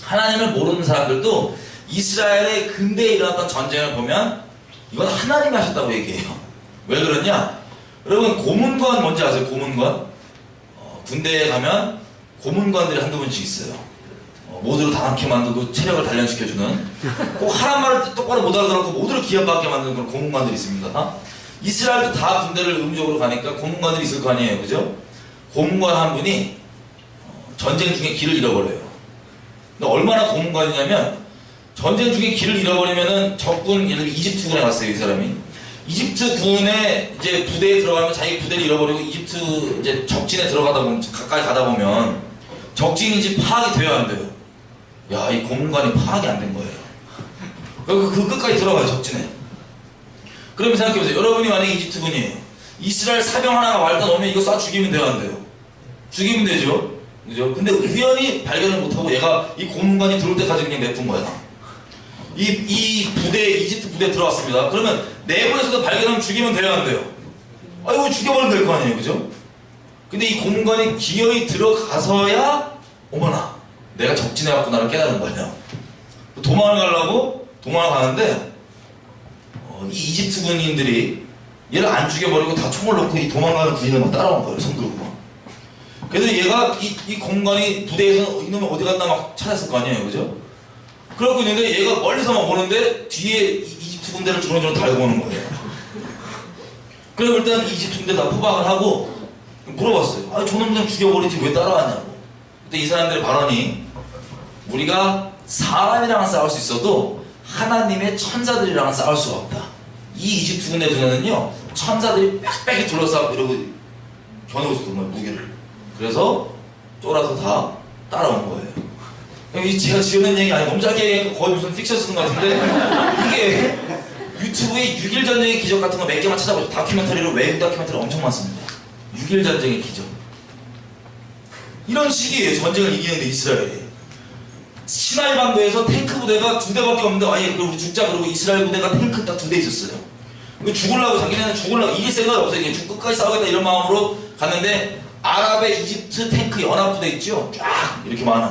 하나님을 모르는 사람들도 이스라엘의 근대에 일어났던 전쟁을 보면 이건 하나님이 하셨다고 얘기해요. 왜 그러냐? 여러분 고문관 뭔지 아세요? 고문관? 군대에 가면 고문관들이 한두 분씩 있어요. 모두를 다 함께 만들고 체력을 단련시켜주는, 꼭 하란 말을 똑바로 못 알아들었고 모두를 기합받게 만드는 그런 고문관들이 있습니다. 이스라엘도 다 군대를 의무적으로 가니까 고문관들이 있을 거 아니에요, 그죠? 고문관 한 분이 전쟁 중에 길을 잃어버려요. 근데 얼마나 고문관이냐면, 전쟁 중에 길을 잃어버리면은 적군, 예를 들어 이집트군에 갔어요, 이 사람이. 이집트 군의 이제 부대에 들어가면 자기 부대를 잃어버리고 이집트 이제 적진에 들어가다 보면, 가까이 가다 보면 적진인지 파악이 돼야 안 돼요. 야, 이 고문관이 파악이 안 된 거예요. 그 끝까지 들어가요, 적진에. 그러면 생각해보세요. 여러분이 만약에 이집트 군이에요. 이스라엘 사병 하나가 말단 오면 이거 쏴 죽이면 돼요, 안 돼요? 죽이면 되죠. 그죠? 근데 우연히 발견을 못하고 얘가 이 고문관이 들어올 때까지 그냥 냅둔 거야. 이 부대, 이집트 부대에 들어왔습니다. 그러면 내부에서도 발견하면 죽이면 돼요, 안 돼요? 이거 죽여버리면 될 거 아니에요, 그죠? 근데 이 고문관이 기어이 들어가서야, 어머나, 내가 적진에 왔구나를 깨달은 거예요. 도망을 가려고 도망을 가는데, 이 이집트 군인들이 얘를 안 죽여버리고 다 총을 놓고 이 도망가는 군인을 막 따라온 거예요, 손 들고 막. 그래서 얘가 이 공간이 부대에서 이놈이 어디 갔나 막 찾았을 거 아니에요, 그죠? 그러고 있는데 얘가 멀리서 막 오는데 뒤에 이집트 군대를 주렁주렁 달고 오는 거예요. 그래서 일단 이집트 군대 다 포박을 하고 물어봤어요. 저놈 그냥 죽여버리지 왜 따라왔냐고. 그때 이 사람들의 발언이, 우리가 사람이랑은 싸울 수 있어도 하나님의 천사들이랑은 싸울 수가 없다. 이 이집트 군대 두뇌는요, 천사들이 빽빽이 둘러싸고 이러고 겨누고 있었던 거예요, 무기를. 그래서 쫄아서 다 따라온 거예요. 제가 지어낸 얘기 아니고 너무 짧게 거의 무슨 픽션 쓰는 것 같은데, 이게 유튜브에 6.1 전쟁의 기적 같은 거 몇 개만 찾아보죠. 다큐멘터리로, 외국 다큐멘터리 엄청 많습니다. 6.1 전쟁의 기적. 이런 식이에요. 전쟁을 이기는데 이스라엘이. 시나이 반도에서 탱크 부대가 2대밖에 없는데 아예 우리 죽자 그러고 이스라엘 부대가 탱크 딱 2대 있었어요. 죽으려고 자기네는 죽으려고 이길 생각이 없어요. 그냥 끝까지 싸우겠다 이런 마음으로 갔는데 아랍의 이집트 탱크 연합부대 있죠? 쫙 이렇게 많은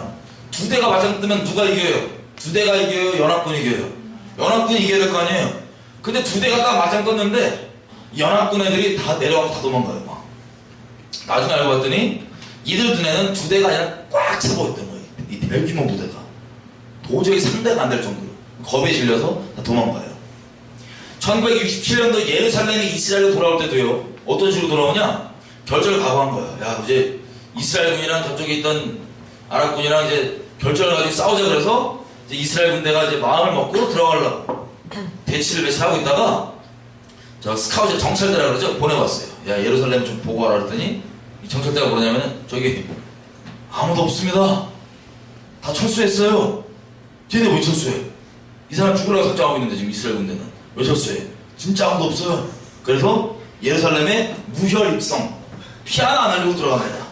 2대가 맞짱 뜨면 누가 이겨요? 2대가 이겨요? 연합군이 이겨요? 연합군이 이겨야 될 거 아니에요? 근데 2대가 딱 맞짱 떴는데 연합군 애들이 다 내려가고 다 도망가요. 막. 나중에 알고 봤더니 이들 눈에는 2대가 아니라 꽉 차고 있던 거예요. 이 대규모 부대가 도저히 상대가 안 될 정도로 겁에 질려서 다 도망가요. 1967년도 예루살렘이 이스라엘로 돌아올 때도요, 어떤 식으로 돌아오냐? 결전을 각오한 거예요. 야, 이제 이스라엘군이랑 저쪽에 있던 아랍군이랑 이제 결전을 가지고 싸우자 그래서 이제 이스라엘 군대가 이제 마음을 먹고 들어가려고 대치를 매치하고 있다가 저 스카우트 정찰대라 그러죠? 보내봤어요. 야, 예루살렘 좀 보고 와라 그랬더니 이 정찰대가 뭐냐면은 저기 아무도 없습니다. 다 철수했어요. 쟤네 왜 철수해? 이 사람 죽으라고 작정하고 있는데 지금 이스라엘 군대는 왜 철수해? 진짜 아무도 없어요. 그래서 예루살렘에 무혈 입성, 피하나 안 하려고 들어갑니다.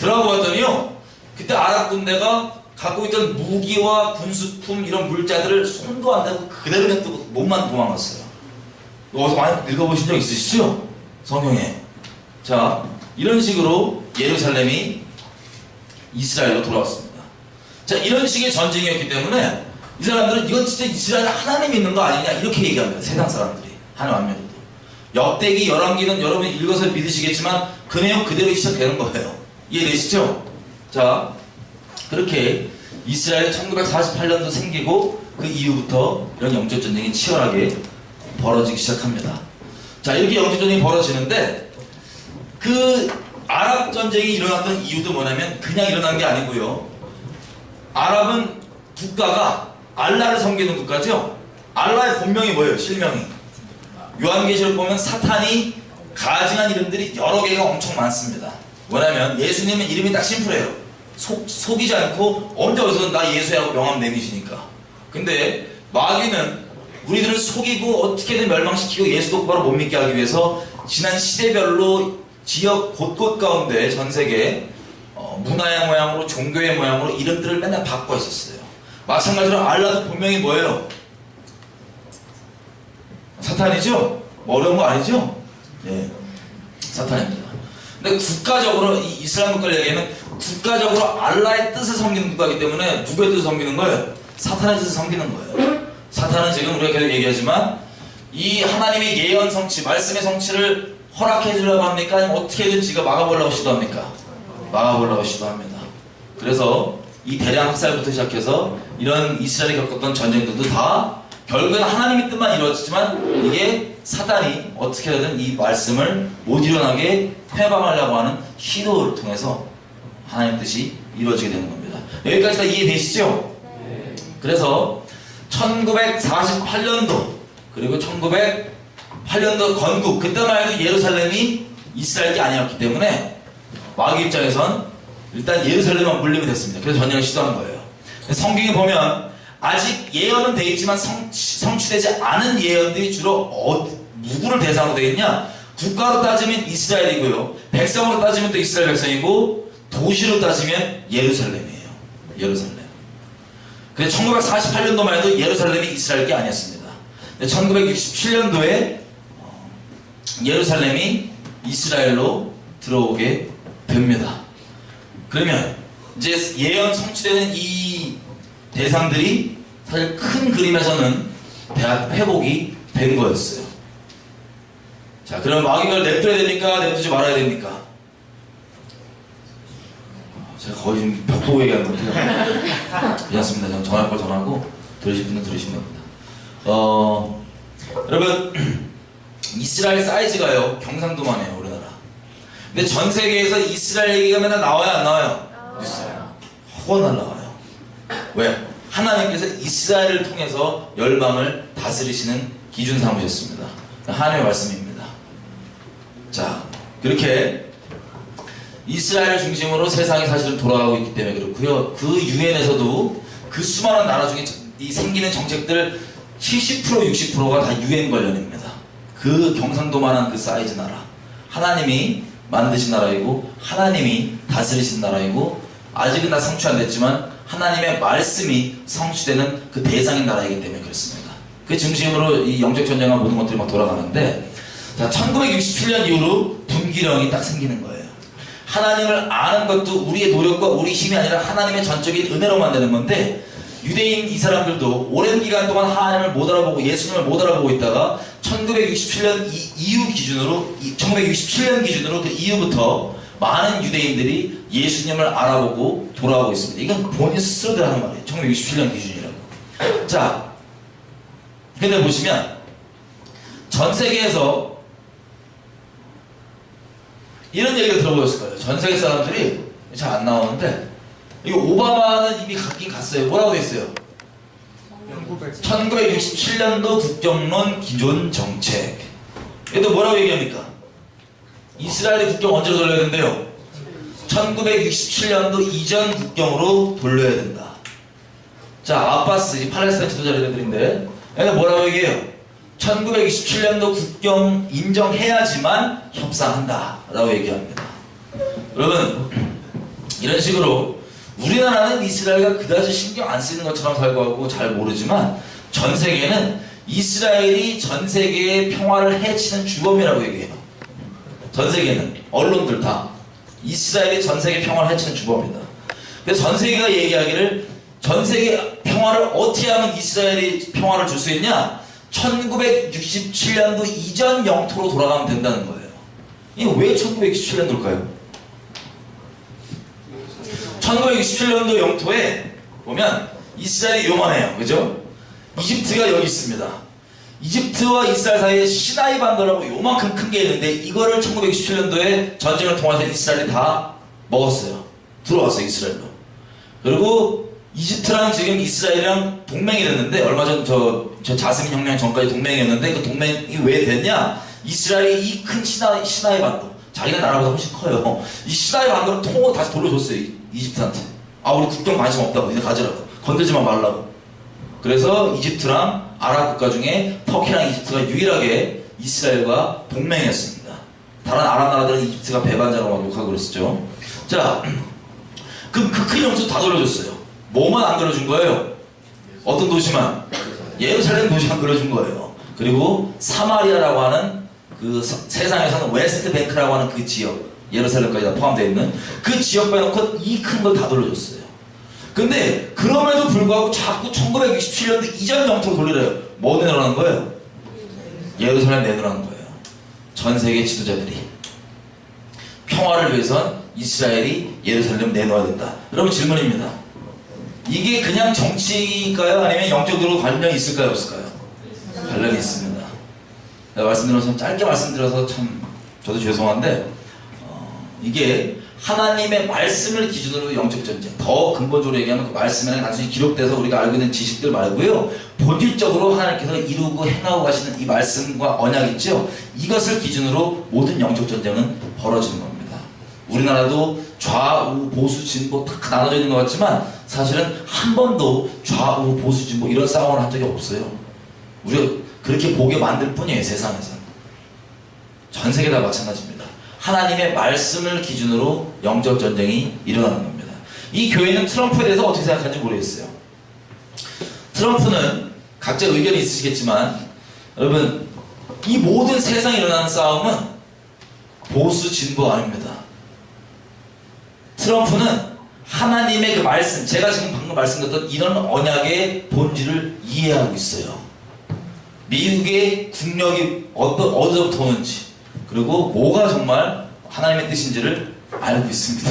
들어가고 봤더니요, 그때 아랍 군대가 갖고 있던 무기와 군수품 이런 물자들을 손도 안 대고 그대로 냅두고 몸만 도망갔어요. 어디서 많이 읽어보신 적 있으시죠? 성경에. 자, 이런 식으로 예루살렘이 이스라엘로 돌아왔습니다. 자, 이런 식의 전쟁이었기 때문에 이 사람들은 이건 진짜 이스라엘 하나님이 있는 거 아니냐 이렇게 얘기합니다. 세상 사람들이. 하는 반면에도. 역대기 열왕기는 여러분이 읽어서 믿으시겠지만 그 내용 그대로 시작되는 거예요. 이해되시죠? 자, 그렇게 이스라엘이 1948년도 생기고 그 이후부터 이런 영적 전쟁이 치열하게 벌어지기 시작합니다. 자, 이렇게 영적 전쟁이 벌어지는데 그 아랍 전쟁이 일어났던 이유도 뭐냐면 그냥 일어난 게 아니고요. 아랍은 국가가 알라를 섬기는 국가죠. 알라의 본명이 뭐예요? 실명이. 요한계시록 보면 사탄이 가증한 이름들이 여러 개가 엄청 많습니다. 뭐냐면 예수님은 이름이 딱 심플해요. 속이지 않고 언제 어디서든 나 예수야고 명함 내미시니까. 근데 마귀는 우리들을 속이고 어떻게든 멸망시키고 예수 똑바로 못 믿게 하기 위해서 지난 시대별로 지역 곳곳 가운데 전 세계 문화의 모양으로 종교의 모양으로 이름들을 맨날 바꿔 있었어요. 마찬가지로 알라도 본명이 뭐예요? 사탄이죠? 뭐 어려운 거 아니죠? 네, 사탄입니다. 근데 국가적으로 이 이슬람 국가를 얘기하면 국가적으로 알라의 뜻을 섬기는 국가이기 때문에 누구의 뜻을 섬기는 거예요? 사탄의 뜻을 섬기는 거예요. 사탄은 지금 우리가 계속 얘기하지만 이 하나님의 예언 성취, 말씀의 성취를 허락해 주려고 합니까? 아니면 어떻게든 지가 막아보려고 시도합니까? 막아보려고 시도합니다. 그래서 이 대량 학살부터 시작해서 이런 이스라엘이 겪었던 전쟁들도 다 결국은 하나님의 뜻만 이루어지지만 이게 사단이 어떻게든 이 말씀을 못 일어나게 회방하려고 하는 시도를 통해서 하나님의 뜻이 이루어지게 되는 겁니다. 여기까지 다 이해되시죠? 네. 그래서 1948년도 그리고 1908년도 건국 그때만 해도 예루살렘이 이스라엘이 아니었기 때문에 마귀 입장에선 일단 예루살렘만 물리면 됐습니다. 그래서 전쟁을 시도한 거예요. 성경에 보면 아직 예언은 되어 있지만 성취되지 않은 예언들이 주로 누구를 대상으로 되어 있냐? 국가로 따지면 이스라엘이고요. 백성으로 따지면 또 이스라엘 백성이고 도시로 따지면 예루살렘이에요. 예루살렘. 근데 1948년도만 해도 예루살렘이 이스라엘이 아니었습니다. 1967년도에 예루살렘이 이스라엘로 들어오게 됩니다. 그러면 이제 예언 성취되는 이 대상들이 사실 큰 그림에서는 회복이 된 거였어요. 자, 그럼 마귀가 냅둬야 됩니까? 냅두지 말아야 됩니까? 제가 거의 지금 벽 보고 얘기하는 건데요. 괜찮습니다. 저는 전할 걸 전하고 들으실 분은 들으시면 됩니다. 여러분 이스라엘 사이즈가요 경상도만 해요. 우리나라. 근데 전 세계에서 이스라엘 얘기가 맨날 나와요 안 나와요? 있어요. 허건 나와요. 왜? 하나님께서 이스라엘을 통해서 열방을 다스리시는 기준 삼으셨습니다. 하나님의 말씀입니다. 자, 그렇게 이스라엘을 중심으로 세상이 사실은 돌아가고 있기 때문에 그렇고요. 그 유엔에서도 그 수많은 나라 중에 이 생기는 정책들 70% 60%가 다 유엔 관련입니다. 그 경상도만한 그 사이즈 나라. 하나님이 만드신 나라이고 하나님이 다스리신 나라이고 아직은 다 성취 안 됐지만 하나님의 말씀이 성취되는 그 대상인 나라이기 때문에 그렇습니다. 그 중심으로 이 영적 전쟁과 모든 것들이 막 돌아가는데, 자, 1967년 이후로 분기령이 딱 생기는 거예요. 하나님을 아는 것도 우리의 노력과 우리 힘이 아니라 하나님의 전적인 은혜로만 되는 건데, 유대인 이 사람들도 오랜 기간 동안 하나님을 못 알아보고 예수님을 못 알아보고 있다가 1967년 이후 기준으로 1967년 기준으로 그 이후부터 많은 유대인들이 예수님을 알아보고 돌아오고 있습니다. 이건 본인 스스로들 하는 말이에요. 1967년 기준이라고. 자, 근데 보시면 전 세계에서 이런 얘기를 들어보셨을 거예요. 전 세계 사람들이 잘 안 나오는데, 이거 오바마는 이미 갔긴 갔어요. 뭐라고 돼 있어요? 1967년도 국경론 기존 정책. 얘도 뭐라고 얘기합니까? 이스라엘의 국경 언제로 돌려야 된대요? 1967년도 이전 국경으로 돌려야 된다. 자, 아바스, 팔레스타인 지도자들인데, 얘는 뭐라고 얘기해요? 1967년도 국경 인정해야지만 협상한다 라고 얘기합니다. 여러분, 이런 식으로 우리나라는 이스라엘과 그다지 신경 안 쓰이는 것처럼 살고 하고 잘 모르지만 전 세계는 이스라엘이 전 세계의 평화를 해치는 주범이라고 얘기해요. 전 세계는 언론들 다 이스라엘이 전 세계 평화를 해치는 주범이다. 그래서 전 세계가 얘기하기를 전 세계 평화를 어떻게 하면 이스라엘이 평화를 줄 수 있냐? 1967년도 이전 영토로 돌아가면 된다는 거예요. 이게 왜 1967년도일까요? 1967년도 영토에 보면 이스라엘이 요만해요. 그죠? 이집트가 여기 있습니다. 이집트와 이스라엘 사이에 시나이 반도라고 요만큼 큰 게 있는데 이거를 1967년도에 전쟁을 통해서 이스라엘이 다 먹었어요. 들어왔어요, 이스라엘로. 그리고 이집트랑 지금 이스라엘이랑 동맹이 됐는데, 얼마 전 저 자스민 혁명 전까지 동맹이었는데, 그 동맹이 왜 됐냐? 이스라엘이 이 큰 시나이 반도, 자기가 나라보다 훨씬 커요. 이 시나이 반도를 통으로 다시 돌려줬어요, 이집트한테. 아, 우리 국경 관심 없다고, 이제 가지라고. 건들지만 말라고. 그래서 이집트랑 아랍 국가 중에 터키랑 이집트가 유일하게 이스라엘과 동맹이었습니다. 다른 아랍 나라들은 이집트가 배반자라고 막 욕하고 그랬었죠. 자, 그럼 그 큰 영토 다 돌려줬어요. 뭐만 안 돌려준 거예요? 어떤 도시만? 예루살렘 도시만 돌려준 거예요. 그리고 사마리아라고 하는 그 세상에서는 웨스트 뱅크라고 하는 그 지역, 예루살렘까지 다 포함되어 있는 그 지역 빼놓고 이 큰 걸 다 돌려줬어요. 근데 그럼에도 불구하고 자꾸 1967년도 이전 영토로 돌리래요. 뭐 내놓으라는 거예요? 예루살렘 내놓으라는 거예요. 전 세계 지도자들이 평화를 위해선 이스라엘이 예루살렘 내놓아야 된다. 여러분, 질문입니다. 이게 그냥 정치일까요? 아니면 영적으로 관련이 있을까요? 없을까요? 관련이 있습니다. 제가 말씀드려서 짧게 말씀드려서 참 저도 죄송한데, 이게 하나님의 말씀을 기준으로 영적 전쟁, 더 근본적으로 얘기하면 그 말씀에는 단순히 기록돼서 우리가 알고 있는 지식들 말고요, 본질적으로 하나님께서 이루고 행하고 가시는 이 말씀과 언약 있죠? 이것을 기준으로 모든 영적 전쟁은 벌어지는 겁니다. 우리나라도 좌우 보수 진보 딱 나눠져 있는 것 같지만 사실은 한 번도 좌우 보수 진보 이런 싸움을 한 적이 없어요. 우리가 그렇게 보게 만들 뿐이에요. 세상에서는 전 세계 다 마찬가지입니다. 하나님의 말씀을 기준으로 영적 전쟁이 일어나는 겁니다. 이 교회는 트럼프에 대해서 어떻게 생각하는지 모르겠어요. 트럼프는 각자 의견이 있으시겠지만, 여러분, 이 모든 세상에 일어나는 싸움은 보수 진보 아닙니다. 트럼프는 하나님의 그 말씀, 제가 지금 방금 말씀드렸던 이런 언약의 본질을 이해하고 있어요. 미국의 국력이 어디서부터 오는지, 그리고 뭐가 정말 하나님의 뜻인지를 알고 있습니다.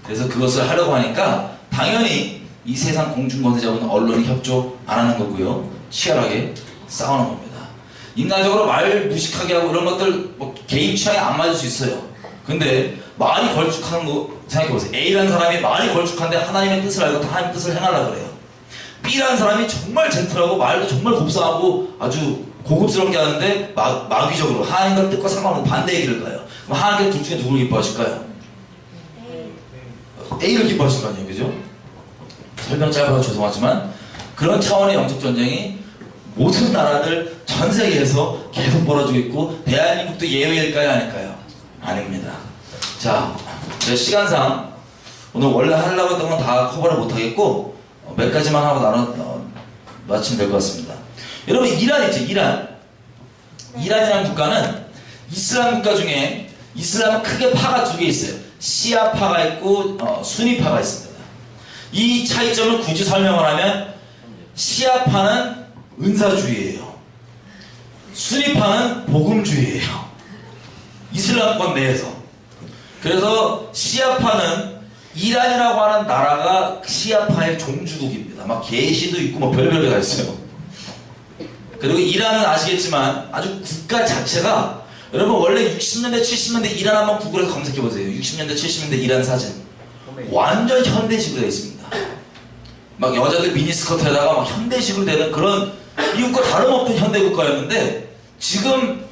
그래서 그것을 하려고 하니까 당연히 이 세상 공중권세 잡은 언론이 협조 안 하는 거고요, 치열하게 싸우는 겁니다. 인간적으로 말 무식하게 하고 이런 것들 뭐 개인 취향에 안 맞을 수 있어요. 근데 말이 걸쭉한 거 생각해보세요. A라는 사람이 말이 걸쭉한데 하나님의 뜻을 알고 하나님의 뜻을 행하려고 그래요. B라는 사람이 정말 젠틀하고 말도 정말 곱상하고 아주 고급스럽게 하는데 마귀적으로 하나님과 뜻과 상관없는 반대의 길을 가요. 그럼 하나님께서 둘 중에 누구를 기뻐하실까요? A를 기뻐하실 거 아니에요, 그죠? 설명 짧아서 죄송하지만 그런 차원의 영적 전쟁이 모든 나라들 전 세계에서 계속 벌어지고 있고, 대한민국도 예외일까요, 아닐까요? 아닙니다. 자, 제 시간상 오늘 원래 하려고 했던 건 다 커버를 못하겠고 몇 가지만 하고 마치면 될 것 같습니다. 여러분, 이란 있죠? 이란이라는 국가는 이슬람 국가 중에 이슬람은 크게 파가 두 개 있어요. 시아파가 있고 수니파가 있습니다. 이 차이점을 굳이 설명을 하면 시아파는 은사주의예요. 수니파는 복음주의예요. 이슬람권 내에서. 그래서 시아파는 이란이라고 하는 나라가 시아파의 종주국입니다. 막 계시도 있고 뭐 별별 게가 있어요. 그리고 이란은 아시겠지만 아주 국가 자체가, 여러분 원래 60년대 70년대 이란 한번 구글에서 검색해보세요. 60년대 70년대 이란 사진 완전 현대식으로 되어 있습니다. 막 여자들 미니스커트에다가 막 현대식으로 되는 그런 미국과 다름없는 현대국가였는데, 지금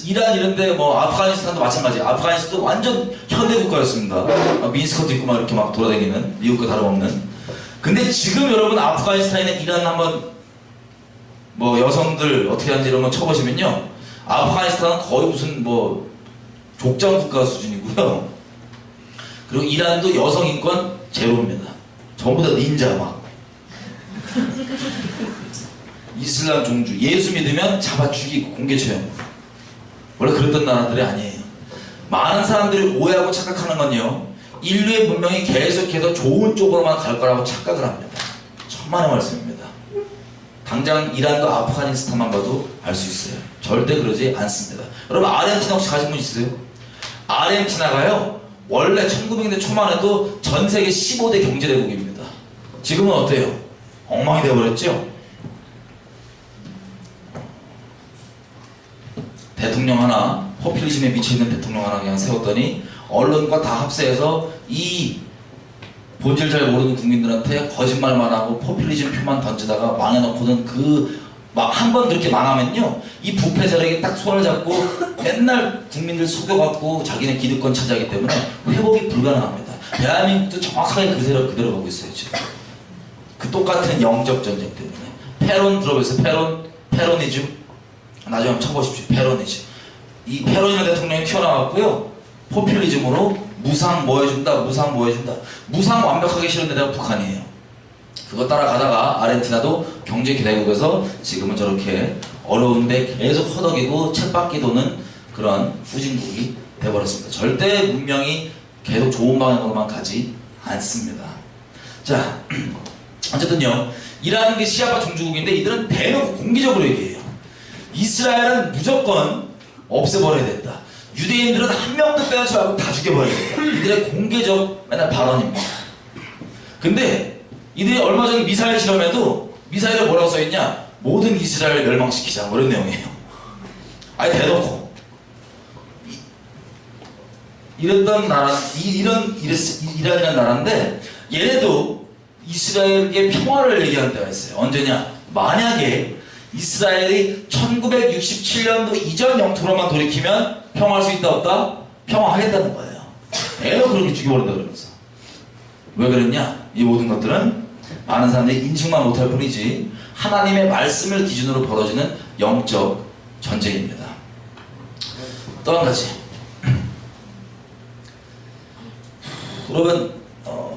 이란 이런데 뭐 아프가니스탄도 마찬가지예요. 아프가니스탄도 완전 현대국가였습니다. 미니스커트 입고 막 이렇게 막 돌아다니는, 미국과 다름없는. 근데 지금 여러분 아프가니스탄이나 이란 한번 뭐 여성들 어떻게 하는지 이런 거 쳐보시면요, 아프가니스탄은 거의 무슨 뭐 족장 국가 수준이고요. 그리고 이란도 여성 인권 제로입니다. 전부 다 닌자 막. 이슬람 종주, 예수 믿으면 잡아 죽이고 공개 처형. 원래 그랬던 나라들이 아니에요. 많은 사람들이 오해하고 착각하는 건요, 인류의 문명이 계속해서 좋은 쪽으로만 갈 거라고 착각을 합니다. 천만의 말씀입니다. 당장 이란과 아프가니스탄만 봐도 알 수 있어요. 절대 그러지 않습니다. 여러분, 아르헨티나 혹시 가신 분 있으세요? 아르헨티나가요, 원래 1900년대 초만 해도 전 세계 15대 경제대국입니다. 지금은 어때요? 엉망이 되어버렸죠? 대통령 하나, 포퓰리즘에 미쳐있는 대통령 하나 그냥 세웠더니 언론과 다 합세해서 이 본질 잘 모르는 국민들한테 거짓말만 하고 포퓰리즘 표만 던지다가 망해놓고는 한 번 그렇게 망하면요, 이 부패 세력이 딱 손을 잡고 맨날 국민들 속여갖고 자기네 기득권 차지하기 때문에 회복이 불가능합니다. 대한민국도 정확하게 그 세력 그대로 가고 있어요, 지금. 그 똑같은 영적 전쟁 때문에. 페론 들어보세요. 페로니즘. 나중에 한번 쳐보십시오. 페로니즘. 이 페로니즘 대통령이 튀어나왔고요, 포퓰리즘으로 무상 뭐 해준다, 무상 뭐 해준다. 무상 완벽하게 실은 데가 북한이에요. 그거 따라가다가 아르헨티나도 경제 기대국에서 지금은 저렇게 어려운데 계속 허덕이고 쳇바퀴 도는 그런 후진국이 되어버렸습니다. 절대 문명이 계속 좋은 방향으로만 가지 않습니다. 자, 어쨌든요, 이란은 게 시아파 종주국인데 이들은 대놓고 공개적으로 얘기해요. 이스라엘은 무조건 없애버려야 된다. 유대인들은 한 명도 빼놓지 말고 다 죽여버려야 된다. 이들의 공개적 맨날 발언입니다. 근데 이들이 얼마 전 미사일 실험에도 미사일에 뭐라고 써있냐, 모든 이스라엘을 멸망시키자, 뭐 이런 내용이에요. 아예 대놓고. 이랬던 나라, 이란이라는 나라인데 얘네도 이스라엘에게 평화를 얘기하는 때가 있어요. 언제냐, 만약에 이스라엘이 1967년도 이전 영토로만 돌이키면 평화할 수 있다 없다? 평화하겠다는 거예요. 대놓고 그렇게 죽여버린다 그러면서. 왜 그랬냐? 이 모든 것들은 많은 사람들이 인식만 못할 뿐이지 하나님의 말씀을 기준으로 벌어지는 영적 전쟁입니다. 또 한 가지. 여러분,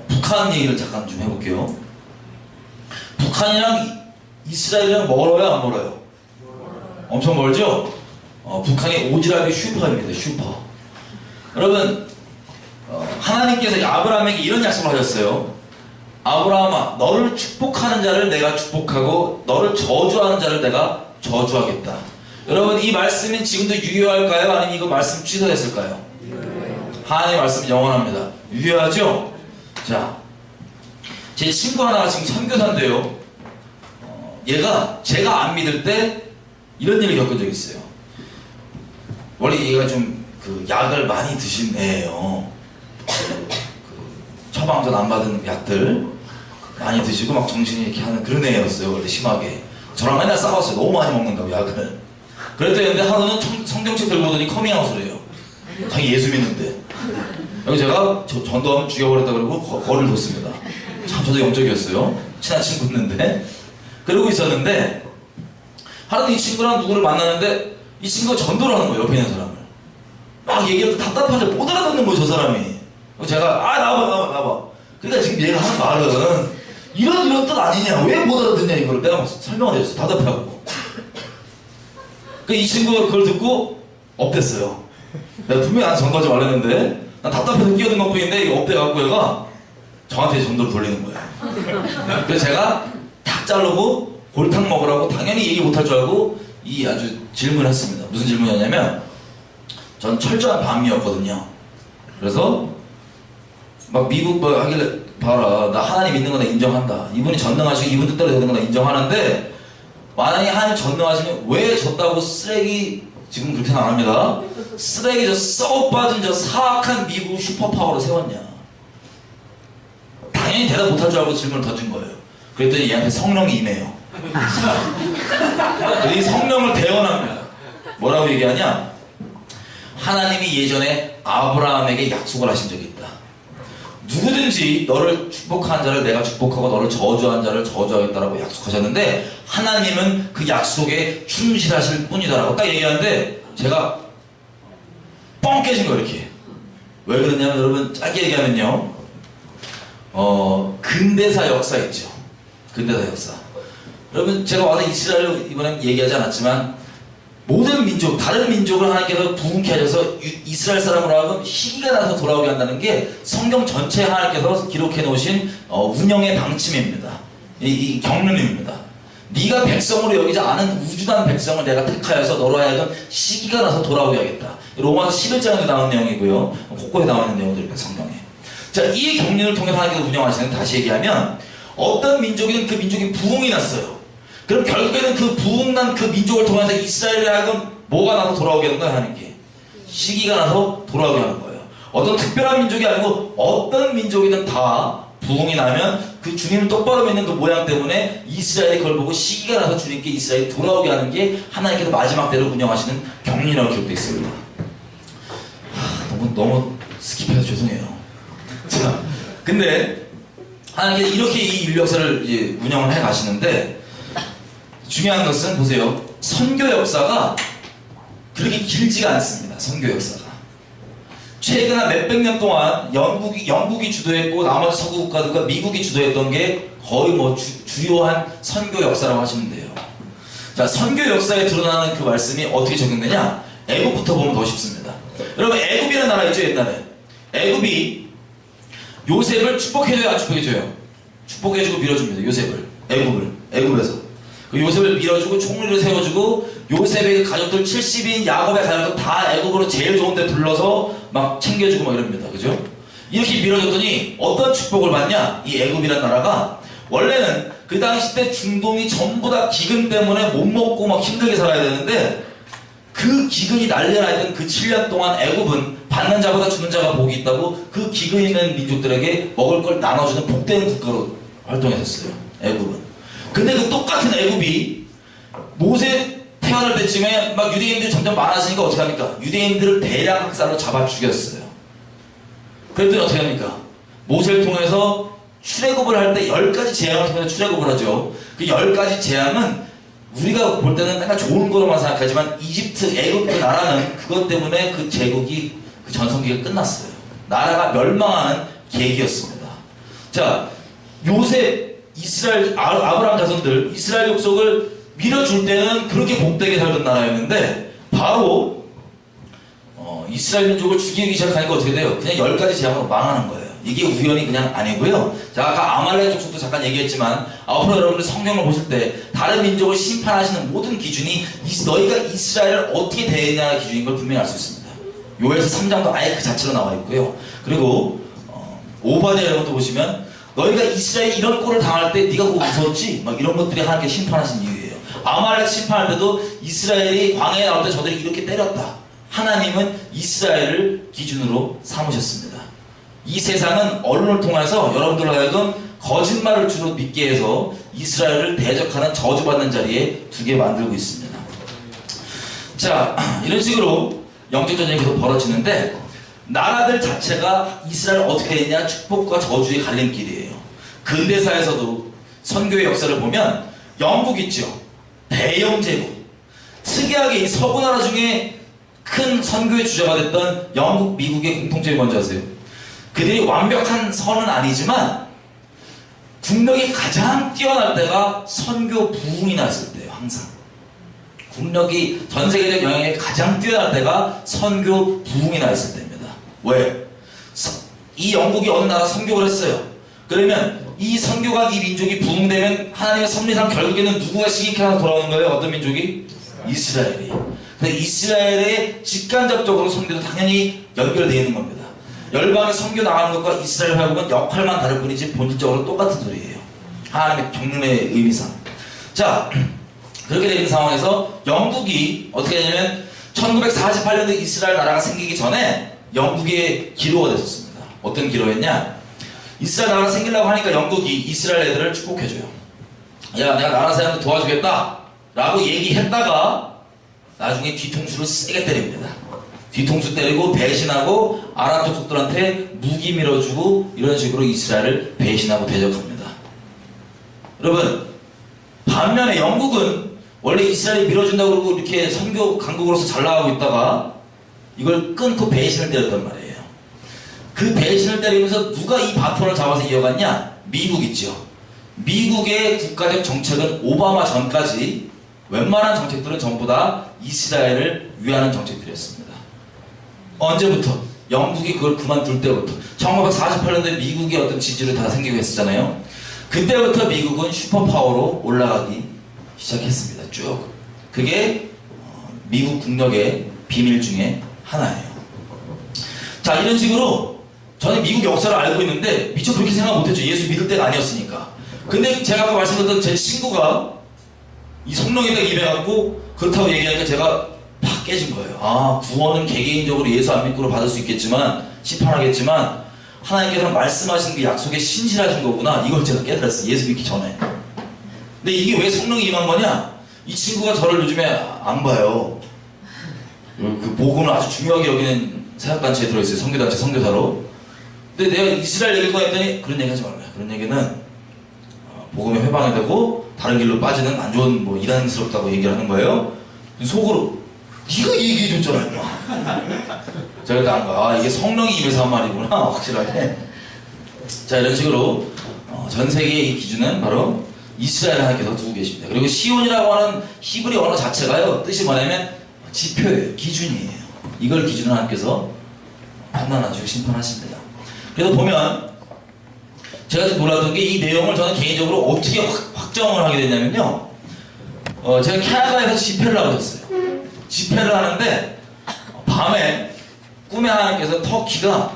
북한 얘기를 잠깐 좀 해볼게요. 북한이랑 이스라엘이랑 멀어요, 안 멀어요? 엄청 멀죠? 북한이 오지랖이 슈퍼입니다. 슈퍼. 여러분, 하나님께서 아브라함에게 이런 약속을 하셨어요. 아브라함아, 너를 축복하는 자를 내가 축복하고 너를 저주하는 자를 내가 저주하겠다. 여러분, 이 말씀이 지금도 유효할까요? 아니면 이거 말씀 취소됐을까요? 하나님의 말씀은 영원합니다. 유효하죠? 자, 제 친구 하나가 지금 선교사인데요, 얘가 제가 안 믿을 때 이런 일을 겪은 적이 있어요. 원래 얘가 좀 약을 많이 드신 애예요. 처방전 안 받은 약들 많이 드시고 막 정신이 이렇게 하는 그런 애였어요. 원래 심하게. 저랑 맨날 싸웠어요. 너무 많이 먹는다고 약을. 그랬더니 하루는 성경책 들고 오더니 커밍아웃을 해요. 자기 예수 믿는데. 그래서 제가 전도하면 죽여버렸다 그러고 거리를 뒀습니다. 참 저도 영적이었어요. 친한 친구였는데. 그러고 있었는데 하루는 이 친구랑 누구를 만나는데 이 친구가 전도를 하는 거예요. 옆에 있는 사람을. 막 막 얘기해도 답답하게 못 알아듣는 거예요, 저 사람이. 제가, 아, 나와봐. 그러니까 지금 얘가 하는 말은 이런 뜻 아니냐, 왜 못 알아듣냐, 이걸 내가 막 설명을 했어. 답답해갖고. 이 친구가 그걸 듣고 업됐어요. 내가 분명히 나한테 전도하지 말랬는데, 난 답답해서 끼어든 것 뿐인데, 이거 업돼갖고 얘가 저한테 전도를 돌리는 거예요. 그래서 제가 탁 자르고 골탕 먹으라고 당연히 얘기 못할 줄 알고 아주 질문을 했습니다. 무슨 질문이었냐면, 전 철저한 반미였거든요. 그래서 막 미국 뭐 하길래, 봐라, 나 하나님 믿는 거 나 인정한다. 이분이 전능하시고 이분 뜻대로 되는 거 나 인정하는데, 만약에 하나님 전능하시면 왜 졌다고 쓰레기, 지금 그렇게는 안 합니다. 쓰레기 저 썩어 빠진 저 사악한 미국 슈퍼파워로 세웠냐. 당연히 대답 못할 줄 알고 질문을 던진 거예요. 그랬더니 얘한테 성령이 임해요. 이 성령을 대언합니다. 뭐라고 얘기하냐? 하나님이 예전에 아브라함에게 약속을 하신 적이 있다. 누구든지 너를 축복한 자를 내가 축복하고 너를 저주한 자를 저주하겠다라고 약속하셨는데, 하나님은 그 약속에 충실하실 뿐이다라고 딱 얘기하는데, 제가 뻥 깨진 거예요. 이렇게. 왜 그러냐면, 여러분 짧게 얘기하면요, 근대사 역사 있죠. 근대사 역사. 여러분, 제가 와서 이스라엘을 이번엔 얘기하지 않았지만, 모든 민족, 다른 민족을 하나님께서 부흥케 하셔서 이스라엘 사람으로 하여금 희귀가 나서 돌아오게 한다는 게 성경 전체에 하나님께서 기록해 놓으신 운영의 방침입니다. 이 경륜입니다. 네가 백성으로 여기지 않은 우주단 백성을 내가 택하여서 너로 하여금 시기가 나서 돌아오게 하겠다. 로마서 11장에도 나온 내용이고요. 곳곳에 나와 있는 내용들입니다. 성경에. 자, 이 경륜을 통해서 하나님께서 운영하시는, 다시 얘기하면 어떤 민족이든 그 민족이 부흥이 났어요. 그럼 결국에는 그 부흥난 그 민족을 통해서 이스라엘에 하여금 뭐가 나서 돌아오게 하는 거야, 하나님께? 시기가 나서 돌아오게 하는 거예요. 어떤 특별한 민족이 아니고 어떤 민족이든 다 부흥이 나면 그 주님을 똑바로 믿는 그 모양 때문에 이스라엘이 그걸 보고 시기가 나서 주님께 이스라엘이 돌아오게 하는 게 하나님께서 마지막 때로 운영하시는 경륜이라고 기록되어 있습니다. 너무 스킵해서 죄송해요. 자, 근데 하나님께서 이렇게 이 인류 역사를 이제 운영을 해 가시는데, 중요한 것은 보세요. 선교 역사가 그렇게 길지가 않습니다. 선교 역사가. 최근 한 몇백 년 동안 영국이 주도했고 나머지 서구 국가들과 미국이 주도했던 게 거의 뭐 주요한 선교 역사라고 하시면 돼요. 자, 선교 역사에 드러나는 그 말씀이 어떻게 적용되냐? 애굽부터 보면 더 쉽습니다. 여러분, 애굽이라는 나라 있죠, 옛날에. 애굽이 요셉을 축복해줘요, 안 축복해줘요? 축복해주고 밀어줍니다. 요셉을. 애굽에서. 그 요셉을 밀어주고 총리를 세워주고, 요셉의 가족들 70인 야곱의 가족들 다 애굽으로 제일 좋은 데 불러서 막 챙겨주고 막 이럽니다. 그죠? 이렇게 밀어줬더니 어떤 축복을 받냐? 이 애굽이라는 나라가 원래는 그 당시 때 중동이 전부 다 기근 때문에 못 먹고 막 힘들게 살아야 되는데, 그 기근이 난리가 나던 그 7년 동안 애굽은 받는 자보다 주는 자가 복이 있다고 그 기근 있는 민족들에게 먹을 걸 나눠주는 복되는 국가로 활동했었어요. 애굽은. 근데 그 똑같은 애굽이 모세 태어날 때쯤에 막 유대인들이 점점 많아지니까 어떻게 합니까? 유대인들을 대량 학살로 잡아 죽였어요. 그랬더니 어떻게 합니까? 모세를 통해서 출애굽을 할 때 10가지 재앙을 통해서 출애굽을 하죠. 그 10가지 재앙은 우리가 볼 때는 맨날 좋은 거로만 생각하지만, 이집트, 애굽 그 나라는 그것 때문에 그 제국이, 그 전성기가 끝났어요. 나라가 멸망하는 계기였습니다. 자, 요셉, 이스라엘, 아브라함 자손들, 이스라엘 족속을 밀어줄 때는 그렇게 복되게 살던 나라였는데, 바로 이스라엘 민족을 죽이기 시작하니까 어떻게 돼요? 그냥 10가지 재앙으로 망하는 거예요. 이게 우연이 그냥 아니고요. 자, 아까 아말렉 족속도 잠깐 얘기했지만, 앞으로 여러분들 성경을 보실 때 다른 민족을 심판하시는 모든 기준이 너희가 이스라엘을 어떻게 대했냐의 기준인 걸 분명히 알 수 있습니다. 요엘서 3장도 아예 그 자체로 나와 있고요. 그리고 오바댜 이런 것도 보시면, 너희가 이스라엘이 이런 꼴을 당할 때 네가 그거 무서웠지? 막 이런 것들이 하나님께 심판하신 이유예요. 아말렉 심판할 때도 이스라엘이 광야에 나올 때 저들이 이렇게 때렸다. 하나님은 이스라엘을 기준으로 삼으셨습니다. 이 세상은 언론을 통해서 여러분들로 하여금 거짓말을 주로 믿게 해서 이스라엘을 대적하는 저주받는 자리에 두게 만들고 있습니다. 자, 이런 식으로 영적 전쟁이 계속 벌어지는데, 나라들 자체가 이스라엘 어떻게 됐냐? 축복과 저주의 갈림길이에요. 근대사에서도 선교의 역사를 보면 영국 있죠. 대영 제국. 특이하게 이 서구 나라 중에 큰 선교의 주자가 됐던 영국, 미국의 공통점이 뭔지 아세요? 그들이 완벽한 선은 아니지만 국력이 가장 뛰어날 때가 선교 부흥이 났을 때예요. 항상 국력이 전 세계적 영향이 가장 뛰어날 때가 선교 부흥이 났을 때입니다. 왜? 이 영국이 어느 나라 선교를 했어요. 그러면 이 선교가 이 민족이 부흥되면 하나님의 섭리상 결국에는 누구가 시기해서 돌아오는 거예요? 어떤 민족이? 이스라엘이. 근데 이스라엘의 직간접적으로 선교도 당연히 연결되어 있는 겁니다. 열방에 선교 나가는 것과 이스라엘 회복은 역할만 다를 뿐이지 본질적으로 똑같은 소리예요. 하나님의 경륜의 의미상. 자, 그렇게 되는 상황에서 영국이 어떻게 되냐면 1948년도 이스라엘 나라가 생기기 전에 영국의 기로가 됐었습니다. 어떤 기로였냐? 이스라엘 나라가 생기려고 하니까 영국이 이스라엘 애들을 축복해줘요. 야, 내가 나라 사람들 도와주겠다 라고 얘기했다가 나중에 뒤통수를 세게 때립니다. 뒤통수 때리고 배신하고 아랍 족속들한테 무기 밀어주고 이런 식으로 이스라엘을 배신하고 대적합니다. 여러분, 반면에 영국은 원래 이스라엘이 밀어준다고 그러고 이렇게 선교 강국으로서 잘 나가고 있다가 이걸 끊고 배신을 때렸단 말이에요. 그 배신을 때리면서 누가 이 바톤을 잡아서 이어갔냐? 미국 있죠. 미국의 국가적 정책은 오바마 전까지 웬만한 정책들은 전부 다 이스라엘을 위하는 정책들이었습니다. 언제부터? 영국이 그걸 그만둘 때부터. 1948년도에 미국의 어떤 지지를 다 생기고 했었잖아요. 그때부터 미국은 슈퍼파워로 올라가기 시작했습니다. 쭉. 그게 미국 국력의 비밀 중에 하나예요. 자, 이런 식으로 저는 미국 역사를 알고 있는데 미처 그렇게 생각 못했죠. 예수 믿을 때가 아니었으니까. 근데 제가 아까 말씀드렸던 제 친구가 이 성령에다가 입해갖고 그렇다고 얘기하니까 제가 팍 깨진 거예요. 아, 구원은 개개인적으로 예수 안 믿고로 받을 수 있겠지만 심판하겠지만 하나님께서 말씀하신 그 약속에 신실하신 거구나. 이걸 제가 깨달았어요. 예수 믿기 전에. 근데 이게 왜 성령이 임한 거냐? 이 친구가 저를 요즘에 안 봐요. 그 복음을 아주 중요하게 여기는 사역단체에 들어있어요. 선교단체 선교사로. 근데 내가 이스라엘 얘기를 했더니 그런 얘기 하지 말아요. 그런 얘기는 복음에 회방이 되고 다른 길로 빠지는 안 좋은 뭐 이단스럽다고 얘기를 하는 거예요. 속으로 네가 얘기해줬잖아 임마. 제가 그때 안 봐. 아, 이게 성령이 임해서 한 말이구나. 확실하게. 자, 이런 식으로 전 세계의 이 기준은 바로 이스라엘 하나님께서 두고 계십니다. 그리고 시온이라고 하는 히브리 언어 자체가요, 뜻이 뭐냐면 지표예요. 기준이에요. 이걸 기준으로 하나님께서 판단하시고 심판하십니다. 그래서 보면 제가 좀 놀랐던 게 이 내용을 저는 개인적으로 어떻게 확정을 하게 됐냐면요. 제가 캐나다에서 집회를 하고 있었어요. 집회를 하는데 밤에 꿈에 하나님께서 터키가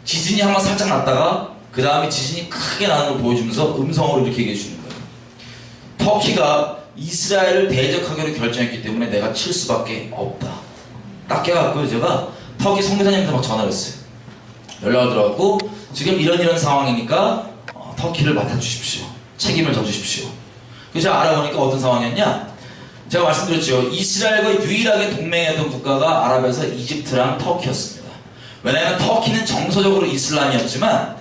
지진이 한번 살짝 났다가 그 다음에 지진이 크게 나는 걸 보여주면서 음성으로 이렇게 얘기해 주는 거예요. 터키가 이스라엘을 대적하기로 결정했기 때문에 내가 칠 수밖에 없다. 딱 깨갖고 제가 터키 선교사님한테 막 전화를 했어요. 연락을 들어갔고 지금 이런 상황이니까 터키를 맡아주십시오. 책임을 져주십시오. 그래서 제가 알아보니까 어떤 상황이었냐? 제가 말씀드렸죠. 이스라엘과 유일하게 동맹했던 국가가 아랍에서 이집트랑 터키였습니다. 왜냐하면 터키는 정서적으로 이슬람이었지만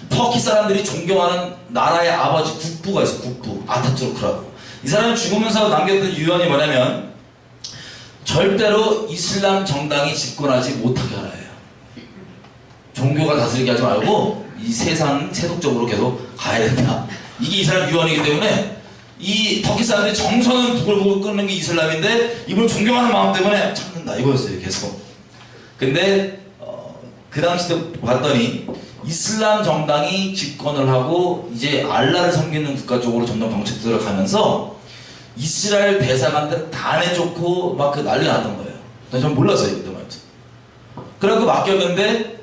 터키 사람들이 존경하는 나라의 아버지 국부가 있어요. 국부 아타투르크라고. 이 사람이 죽으면서 남겼던 유언이 뭐냐면 절대로 이슬람 정당이 집권하지 못하게 하라 해요. 종교가 다스리게 하지 말고 이 세상 세속적으로 계속 가야 된다. 이게 이 사람 유언이기 때문에 이 터키 사람들이 정서는 부글부글 끓는 게 이슬람인데 이걸 존경하는 마음 때문에 참는다 이거였어요. 계속. 근데 그 당시 때 봤더니 이슬람 정당이 집권을 하고 이제 알라를 섬기는 국가 쪽으로 점점 정책들을 가면서 이스라엘 대사관들 다 내쫓고 막 그 난리 났던 거예요. 전 몰랐어요 그때 말이죠. 그래갖고 맡겼는데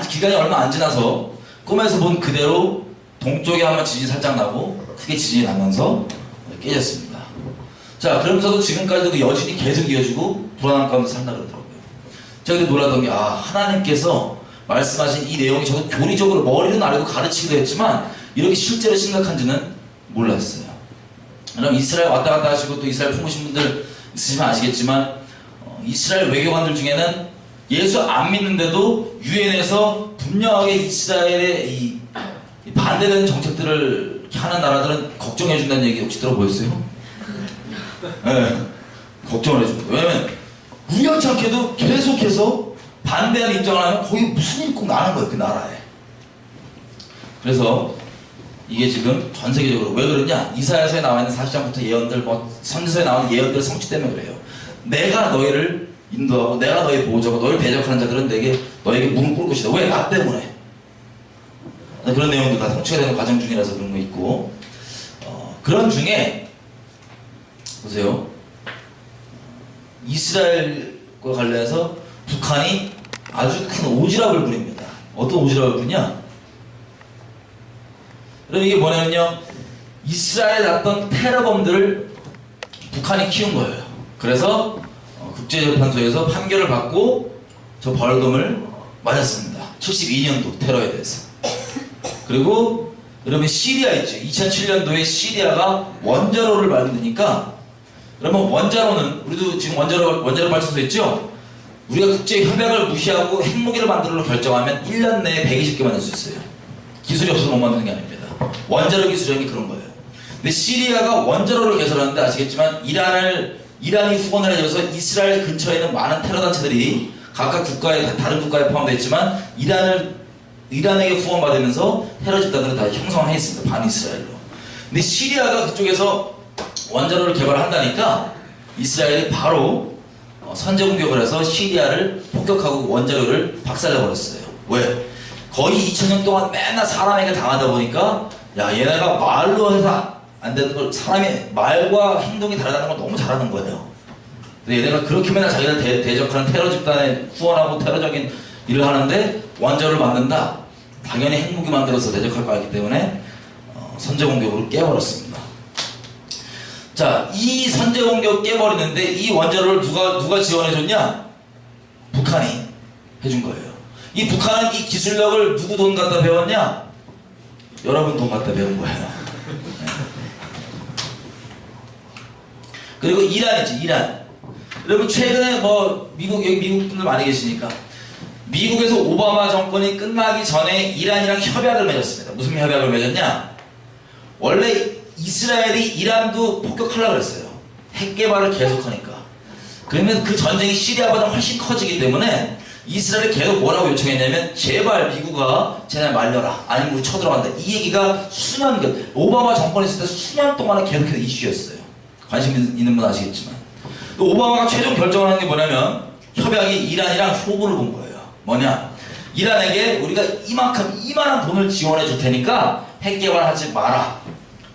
기간이 얼마 안 지나서 꿈에서 본 그대로 동쪽에 한번 지진이 살짝 나고 크게 지진이 나면서 깨졌습니다. 자, 그러면서도 지금까지도 그 여진이 계속 이어지고 불안한 가운데 산다 그러더라고요. 제가 그때 놀랐던 게 하나님께서 말씀하신 이 내용이 저도 교리적으로 머리는 알고 가르치기도 했지만 이렇게 실제로 심각한지는 몰랐어요. 그럼 이스라엘 왔다 갔다 하시고 또 이스라엘 품으신 분들 있으시면 아시겠지만 이스라엘 외교관들 중에는 예수 안 믿는데도 유엔에서 분명하게 이스라엘의 이 반대되는 정책들을 하는 나라들은 걱정해준다는 얘기 혹시 들어보셨어요? 네, 걱정을 해줍니다. 왜냐면 우연치 않게도 계속해서 반대하는 입장을 하면 거기 무슨 일이 꼭 나는 거예요, 그 나라에. 그래서 이게 지금 전 세계적으로 왜 그러냐? 이사야서에 나와 있는 40장부터 예언들, 뭐 선지서에 나오는 예언들 성취 때문에 그래요. 내가 너희를 인도하고 내가 너희 보호자고 너희를 대적하는 자들은 너에게 무릎 꿇을 것이다. 왜? 나 때문에. 그런 내용도 다 성취가 되는 과정 중이라서 그런 거 있고, 그런 중에 보세요. 이스라엘과 관련해서 북한이 아주 큰 오지랖을 부립니다. 어떤 오지랖을 부리냐? 그럼 이게 뭐냐면요, 이스라엘에 났던 테러범들을 북한이 키운 거예요. 그래서 국제재판소에서 판결을 받고 저 벌금을 맞았습니다. 72년도 테러에 대해서. 그리고 여러분 시리아 있죠. 2007년도에 시리아가 원자로를 만드니까, 그러면 원자로는 우리도 지금 원자로 발전소 있죠. 우리가 국제 협약을 무시하고 핵무기를 만들려고 결정하면 1년 내에 120개 만들 수 있어요. 기술이 없어서 못 만드는 게 아닙니다. 원자로 기술이 그런 거예요. 근데 시리아가 원자로를 개설하는데 아시겠지만 이란이 후원을 해줘서 이스라엘 근처에 있는 많은 테러 단체들이 각각 다른 국가에 포함되어 있지만 이란에게 후원받으면서 테러 집단들을 다 형성해 있습니다. 반이스라엘로. 근데 시리아가 그쪽에서 원자로를 개발한다니까 이스라엘이 바로 선제 공격을 해서 시리아를 폭격하고 원자로를 박살내버렸어요. 왜? 거의 2000년 동안 맨날 사람에게 당하다 보니까, 야, 얘네가 말로 해서 안 되는 걸, 사람의 말과 행동이 다르다는 걸 너무 잘하는 거예요. 근데 얘네가 그렇게 맨날 자기를 대적하는 테러 집단에 후원하고 테러적인 일을 하는데 원자로를 만든다? 당연히 핵무기 만들어서 대적할 거 알기 때문에 선제 공격으로 깨버렸습니다. 자, 이 선제 공격 깨버리는데 이 원자로를 누가 지원해줬냐? 북한이 해준 거예요. 이 북한은 이 기술력을 누구 돈 갖다 배웠냐? 여러분 돈 갖다 배운 거예요. 네. 그리고 이란이지, 이란. 여러분 최근에 여기 미국 분들 많이 계시니까 미국에서 오바마 정권이 끝나기 전에 이란이랑 협약을 맺었습니다. 무슨 협약을 맺었냐? 원래 이스라엘이 이란도 폭격하려고 그랬어요. 핵 개발을 계속하니까. 그러면 그 전쟁이 시리아보다 훨씬 커지기 때문에 이스라엘이 계속 뭐라고 요청했냐면, 제발 미국아 쟤네 말려라, 아니면 우리 쳐들어간다. 이 얘기가 오바마 정권에 있을 때 수년 동안은 계속해서 이슈였어요. 관심 있는 분 아시겠지만. 또 오바마가 최종 결정을 한 게 뭐냐면, 협약이 이란이랑 호구를 본 거예요. 뭐냐? 이란에게 우리가 이만한 돈을 지원해 줄 테니까 핵 개발하지 마라.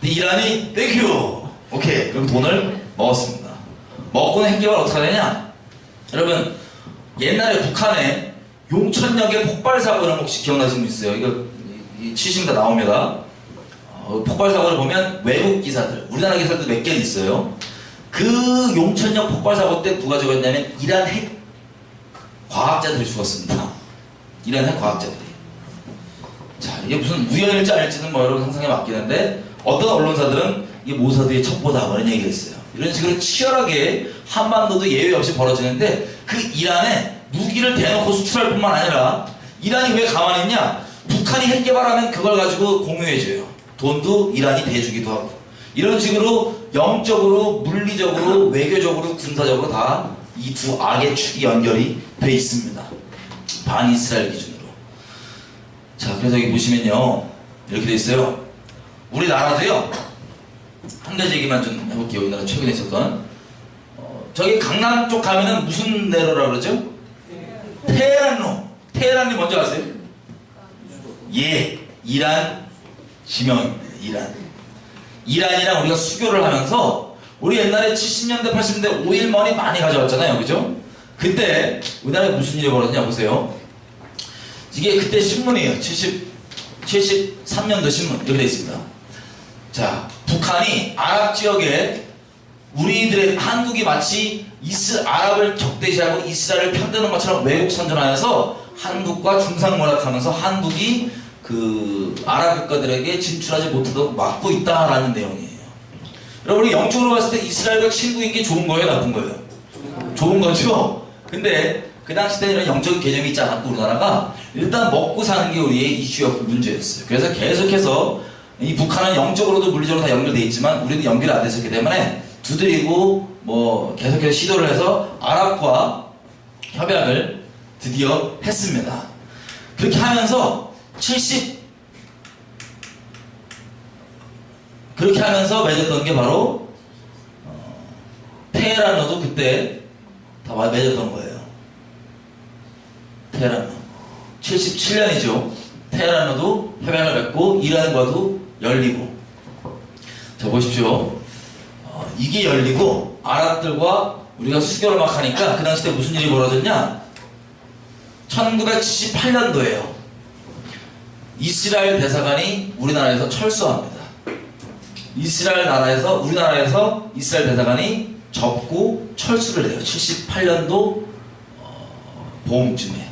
근데 이란이 땡큐, 오케이, 그럼 돈을 먹었습니다. 먹고는 핵 개발 어떻게 되냐? 여러분 옛날에 북한에 용천역의 폭발 사고는 혹시 기억나시는 분 있어요? 이거 70다 나옵니다. 폭발 사고를 보면 외국 기사들, 우리나라 기사들도 몇 개 있어요. 그 용천역 폭발 사고 때 누가 죽었냐면 이란 핵 과학자들이 죽었습니다. 이란 핵 과학자들이. 자, 이게 무슨 우연일지 아닐지는 여러분 상상에 맡기는데, 어떤 언론사들은 이게 모사드의 첩보다 그런 얘기를 했어요. 이런 식으로 치열하게 한반도도 예외 없이 벌어지는데, 그 이란에 무기를 대놓고 수출할 뿐만 아니라 이란이 왜 가만히 있냐? 북한이 핵 개발하면 그걸 가지고 공유해줘요. 돈도 이란이 대주기도 하고. 이런 식으로 영적으로, 물리적으로, 외교적으로, 군사적으로 다 이 두 악의 축이 연결이 돼 있습니다. 반이스라엘 기준으로. 자, 그래서 여기 보시면요, 이렇게 돼 있어요. 우리나라도요, 한 가지 얘기만 좀 해볼게요. 우리나라 최근에 있었던 저기 강남 쪽 가면은 무슨 내로라고 그러죠? 테헤란로. 테헤란이 뭔지 아세요? 예, 이란 지명입니다. 이란이랑 우리가 수교를 하면서, 우리 옛날에 70년대 80년대 오일머니 많이 가져왔잖아요, 그죠? 그때 우리나라에 무슨 일이 벌어졌냐 보세요. 이게 그때 신문이에요. 73년도 신문 이렇게 돼 있습니다. 자, 북한이 아랍 지역에 한국이 마치 아랍을 적대시하고 이스라엘을 편드는 것처럼 외국 선전하여서 한국과 중상모략하면서 한국이 그 아랍 국가들에게 진출하지 못하도록 막고 있다라는 내용이에요. 여러분, 영적으로 봤을 때 이스라엘과 친구인 게 좋은 거예요, 나쁜 거예요? 좋은 거죠? 근데 그 당시 때는 이런 영적인 개념이 있지 않았고, 우리나라가 일단 먹고 사는 게 우리의 이슈였고 문제였어요. 그래서 계속해서 이 북한은 영적으로도 물리적으로 다 연결되어 있지만 우리는 연결이 안 됐었기 때문에 두드리고 계속해서 시도를 해서 아랍과 협약을 드디어 했습니다. 그렇게 하면서 그렇게 하면서 맺었던 게 바로 테헤란로도 그때 다 맺었던 거예요. 테헤란로 77년이죠. 테헤란로도 협약을 맺고 이란과도 열리고. 자 보십시오. 이게 열리고 아랍들과 우리가 수교를 막 하니까 그 당시 때 무슨 일이 벌어졌냐? 1978년도에요. 이스라엘 대사관이 우리나라에서 철수합니다. 우리나라에서 이스라엘 대사관이 접고 철수를 해요. 78년도 봄쯤에.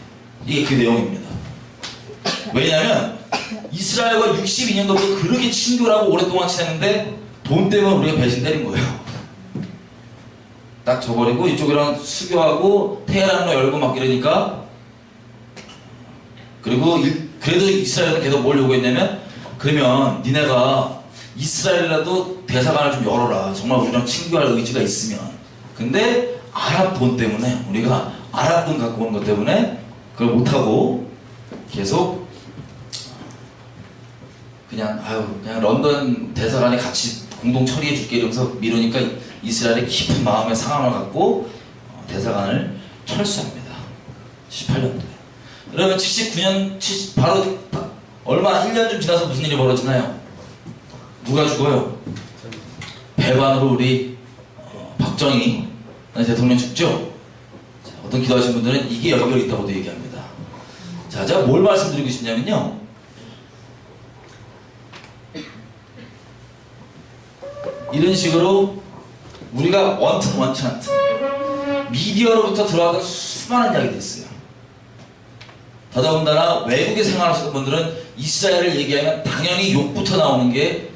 이게 그 내용입니다. 왜냐하면 이스라엘과 62년도부터 그렇게 친교를 하고 오랫동안 지냈는데 돈 때문에 우리가 배신 때린 거예요. 딱 져버리고 이쪽이랑 수교하고 테헤란로 열고 막 이러니까. 그리고 그래도 이스라엘은 계속 뭘 요구했냐면, 그러면 니네가 이스라엘이라도 대사관을 좀 열어라. 정말 우리랑 친교할 의지가 있으면. 근데 아랍 돈 때문에, 우리가 아랍 돈 갖고 온 것 때문에 그걸 못하고 계속 그냥 런던 대사관이 같이 공동 처리해 줄게 이러면서 미루니까 이스라엘의 깊은 마음의 상함을 갖고 대사관을 철수합니다. 18년도에. 그러면 79년, 바로 얼마 1년 좀 지나서 무슨 일이 벌어지나요? 누가 죽어요? 배반으로 우리 박정희 대통령 죽죠? 자, 어떤 기도하신 분들은 이게 연결이 있다고도 얘기합니다. 자, 제가 뭘 말씀드리고 싶냐면요. 이런 식으로 우리가 원튼 원치 않든 미디어로부터 들어왔던 수많은 이야기가 있어요. 더더군다나 외국에 생활하시는 분들은 이스라엘을 얘기하면 당연히 욕부터 나오는 게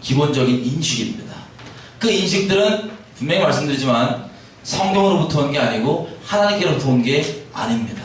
기본적인 인식입니다. 그 인식들은 분명히 말씀드리지만 성경으로부터 온 게 아니고 하나님께로부터 온 게 아닙니다.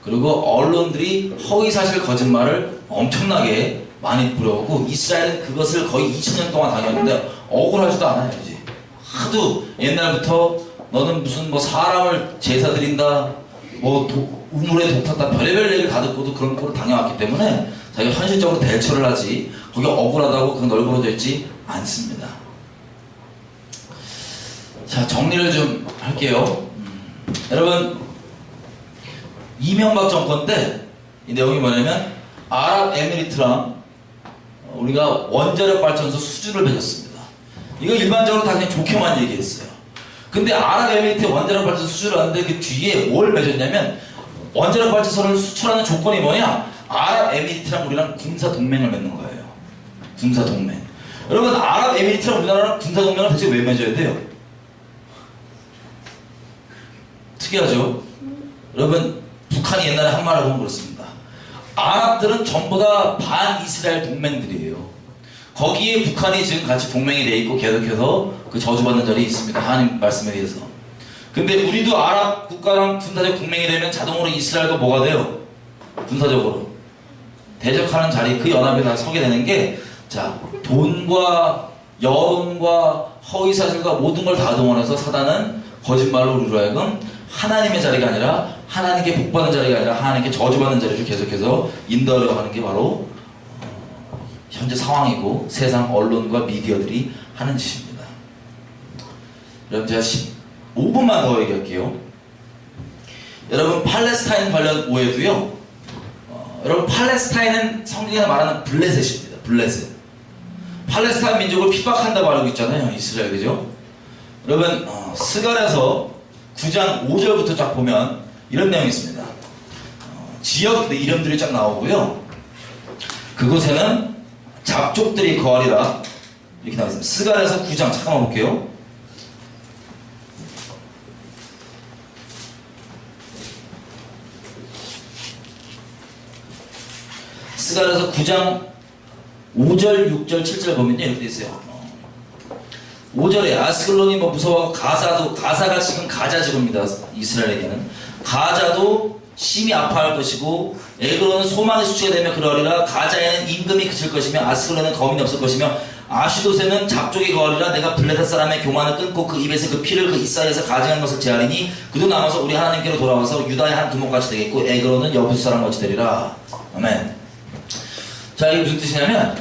그리고 언론들이 허위사실 거짓말을 엄청나게 많이 뿌려오고 이스라엘은 그것을 거의 2000년 동안 당했는데 억울하지도 않아요. 이제 하도 옛날부터 너는 무슨 뭐 사람을 제사 드린다, 뭐 우물에 독 탔다, 별의별 얘기를 다 듣고도 그런 거를 당해왔기 때문에 자기가 현실적으로 대처를 하지 거기가 억울하다고 그건 널브러져 있지 않습니다. 자, 정리를 좀 할게요. 여러분, 이명박 정권 때 이 내용이 뭐냐면 아랍에미리트랑 우리가 원자력 발전소 수주를 맺었습니다. 이거 일반적으로 다 그냥 좋게만 얘기했어요. 근데 아랍에미리트 원자력 발전소 수주를 하는데 그 뒤에 뭘 맺었냐면 원자력 발전소를 수출하는 조건이 뭐냐? 아랍에미리트랑 우리랑 군사 동맹을 맺는 거예요. 군사 동맹. 여러분, 아랍에미리트랑 우리나라랑 군사 동맹을 대체 왜 맺어야 돼요? 특이하죠? 여러분, 북한이 옛날에 한 말을 보면 그렇습니다. 아랍들은 전부 다 반이스라엘 동맹들이에요. 거기에 북한이 지금 같이 동맹이 돼 있고 계속해서 그 저주받는 자리에 있습니다. 하나님 말씀에 의해서. 근데 우리도 아랍 국가랑 군사적 동맹이 되면 자동으로 이스라엘과 뭐가 돼요? 군사적으로 대적하는 자리, 그 연합에 다 서게 되는 게, 자, 돈과 여론과 허위사실과 모든 걸 다 동원해서 사단은 거짓말로 우리로 하여금 하나님의 자리가 아니라 하나님께 복받는 자리가 아니라 하나님께 저주받는 자리를 계속해서 인도하려고 하는 게 바로 현재 상황이고 세상 언론과 미디어들이 하는 짓입니다. 여러분, 제가 15분만 더 얘기할게요. 여러분, 팔레스타인 관련 오해도요. 여러분, 팔레스타인은 성경에서 말하는 블레셋입니다. 블레셋. 팔레스타인 민족을 핍박한다고 알고 있잖아요. 이스라엘, 그죠? 여러분, 스갈에서 9장 5절부터 쫙 보면 이런 내용이 있습니다. 지역 이름들이 쫙 나오고요. 그곳에는 잡족들이 거하리라 이렇게 나와 있습니다. 스갈에서 9장 잠깐만 볼게요. 스갈에서 9장 5절, 6절, 7절 보면요 이렇게 돼 있어요. 5절에 아스글론이 뭐 무서워하고 가사가 지금 가자 지구입니다. 이스라엘에게는 가자도 심히 아파할 것이고 에그론은 소망의 수치가 되며 그러리라. 가자에는 임금이 그칠 것이며 아스글론은 거민이 없을 것이며 아시도세는 잡족의 거리라 내가 블레셋 사람의 교만을 끊고 그 입에서 그 피를 그 이사야에서 가증한 것을 제하리니 그도 남아서 우리 하나님께로 돌아와서 유다의 한 두목같이 되겠고 에그로는 여부스 사람같이 되리라. 아멘. 자, 이게 무슨 뜻이냐면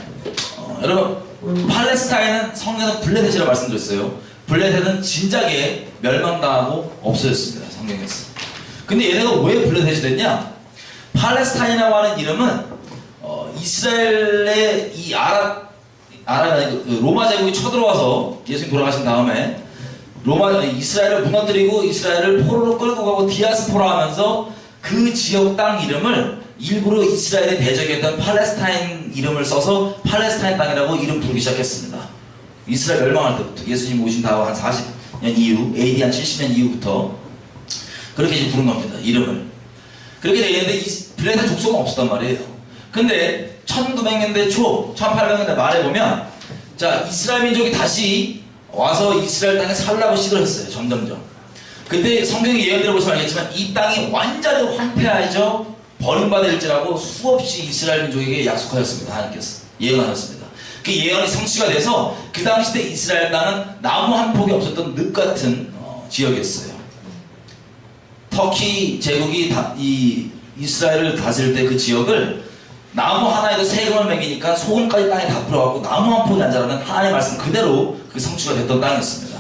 여러분 팔레스타인은 성경에서 블레셋이라고 말씀드렸어요. 블레셋은 진작에 멸망당하고 없어졌습니다. 성경에서. 근데 얘네가 왜 블레셋이 됐냐? 팔레스타인이라고 하는 이름은 이스라엘의 이 로마 제국이 쳐들어와서 예수님 돌아가신 다음에 이스라엘을 무너뜨리고 이스라엘을 포로로 끌고 가고 디아스포라 하면서 그 지역 땅 이름을 일부러 이스라엘의 대적이었던 팔레스타인 이름을 써서 팔레스타인 땅이라고 이름 부르기 시작했습니다. 이스라엘 멸망할 때부터 예수님 오신 다음 한 40년 이후 AD 한 70년 이후부터 그렇게 이제 부른 겁니다. 이름을. 그렇게 되는데 블레셋 족속은 없었단 말이에요. 근데 1900년대 초 1800년대 말에 보면 자 이스라엘 민족이 다시 와서 이스라엘 땅에 살라고 시도를 했어요. 점점점. 그때 성경이 예언들을 보시면 알겠지만 이 땅이 완전히 황폐하여져 버림받을지라고 수없이 이스라엘 민족에게 약속하셨습니다. 하나님께서 예언하셨습니다. 그 예언이 성취가 돼서 그 당시 때 이스라엘 땅은 나무 한 폭이 없었던 늪 같은 지역이었어요. 터키 제국이 이 이스라엘을 다스릴 때 그 지역을 나무 하나에도 세금을 매기니까 소금까지 땅에 다 풀어갖고 나무 한 폭이 안 자라는 하나님의 말씀 그대로 그 성취가 됐던 땅이었습니다.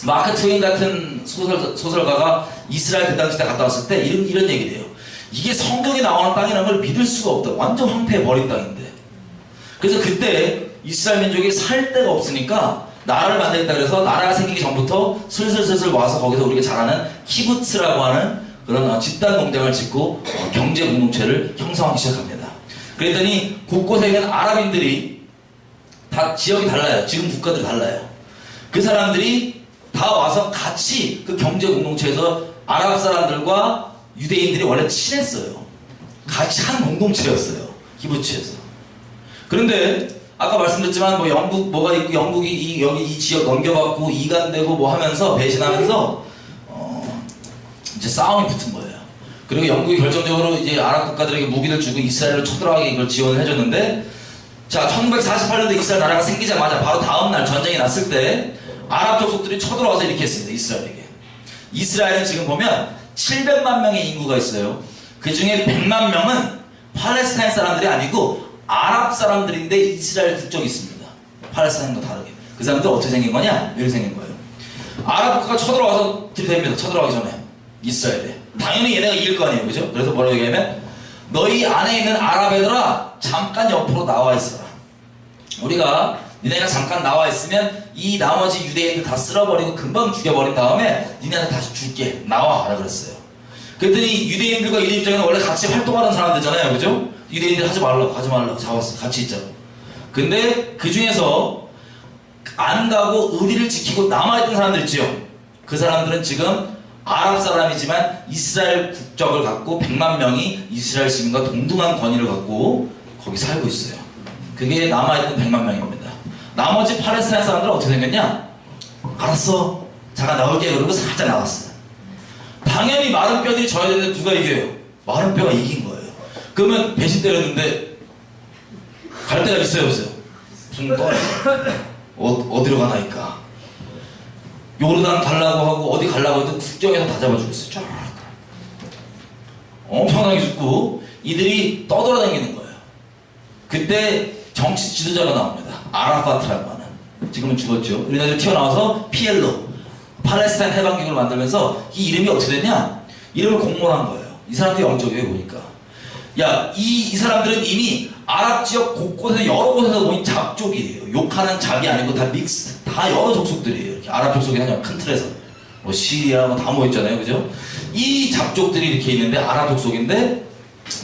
마크 트웨인 같은 소설가가 이스라엘 그 당시 때 갔다 왔을 때 이런 얘기를 해요. 이게 성경에 나오는 땅이라는 걸 믿을 수가 없다. 완전 황폐해버린 땅인데. 그래서 그때 이스라엘 민족이 살 데가 없으니까 나라를 만들겠다 그래서 나라가 생기기 전부터 슬슬 와서 거기서 우리가 잘 아는 키부츠라고 하는 그런 집단 농장을 짓고 경제 공동체를 형성하기 시작합니다. 그랬더니 곳곳에 있는 아랍인들이 다 지역이 달라요. 지금 국가들이 달라요. 그 사람들이 다 와서 같이 그 경제 공동체에서 아랍 사람들과 유대인들이 원래 친했어요. 같이 한 공동체였어요. 키부츠에서. 그런데 아까 말씀드렸지만 뭐 영국 뭐가 있고 영국이 여기 이 지역 넘겨받고 이간되고 뭐 하면서 배신하면서 이제 싸움이 붙은 거예요. 그리고 영국이 결정적으로 이제 아랍 국가들에게 무기를 주고 이스라엘을 쳐들어가게 이걸 지원을 해줬는데 자 1948년도 이스라엘 나라가 생기자마자 바로 다음날 전쟁이 났을 때 아랍 족속들이 쳐들어와서 이렇게 했습니다. 이스라엘에게. 이스라엘은 지금 보면 700만 명의 인구가 있어요. 그 중에 100만 명은 팔레스타인 사람들이 아니고 아랍 사람들인데 이스라엘 국적이 있습니다. 팔레스타인과 다르게. 그 사람들 어떻게 생긴 거냐? 이렇게 생긴 거예요. 아랍 국가가 쳐들어와서 들이댑니다. 쳐들어가기 전에. 이스라엘에. 당연히 얘네가 이길 거 아니에요. 그죠? 그래서 뭐라고 얘기하면 너희 안에 있는 아랍 애들아 잠깐 옆으로 나와 있어라. 우리가 니네가 잠깐 나와 있으면 이 나머지 유대인들 다 쓸어버리고 금방 죽여버린 다음에 니네한테 다시 줄게. 나와. 라고 그랬어요. 그랬더니 유대인들과 이들 입장에는 원래 같이 활동하는 사람들잖아요. 그죠? 유대인들 하지 말라고 잡았어. 같이 있자고. 근데 그 중에서 안 가고 의리를 지키고 남아있던 사람들 있죠. 그 사람들은 지금 아랍 사람이지만 이스라엘 국적을 갖고 100만 명이 이스라엘 시민과 동등한 권위를 갖고 거기 살고 있어요. 그게 남아있던 100만 명입니다. 나머지 팔레스타인 사람들은 어떻게 생겼냐? 알았어. 잠깐 나올게. 그러고 살짝 나왔어요. 당연히 마른 뼈들이 져야 되는데 누가 이겨요? 마른 뼈가 이긴 거예요. 그러면 배신 때렸는데 갈 데가 있어요 없어요? 무슨 어디로 가나니까 요르단 가려고 하고 어디 가려고 해도 국경에서 다 잡아주겠어요. 쫙 엄청나게 죽고 이들이 떠돌아다니는 거예요. 그때 정치 지도자가 나옵니다. 아라파트라고 하는. 지금은 죽었죠. 우리나라에 튀어나와서 피엘로 팔레스타인 해방기구를 만들면서 이 이름이 어떻게 됐냐? 이름을 공모한 거예요. 이 사람들이 영적이에요 보니까. 야, 이 사람들은 이미 아랍 지역 곳곳에서 여러 곳에서 모인 잡족이에요. 욕하는 잡이 아니고 다 믹스, 다 여러 족속들이에요. 이렇게 아랍 족속이 그냥 큰 틀에서 뭐 시리아 뭐 다 모였잖아요, 그죠? 이 잡족들이 이렇게 있는데 아랍 족속인데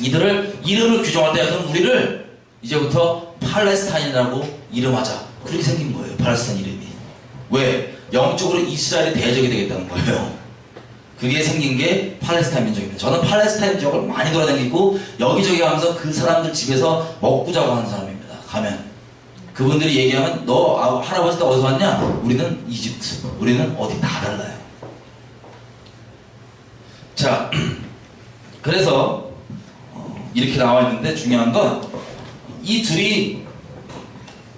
이들을 이름을 규정할 때 그럼 우리를 이제부터 팔레스타인이라고 이름하자. 그렇게 생긴 거예요, 팔레스타인 이름이. 왜? 영적으로 이스라엘이 대적이 되겠다는 거예요. 그게 생긴 게 팔레스타인 민족입니다. 저는 팔레스타인 지역을 많이 돌아다니고 여기저기 가면서 그 사람들 집에서 먹고 자고 하는 사람입니다. 가면 그분들이 얘기하면 너 할아버지 때 어디서 왔냐? 우리는 이집트, 우리는 어디 다 달라요. 자, 그래서 이렇게 나와 있는데 중요한 건 이 둘이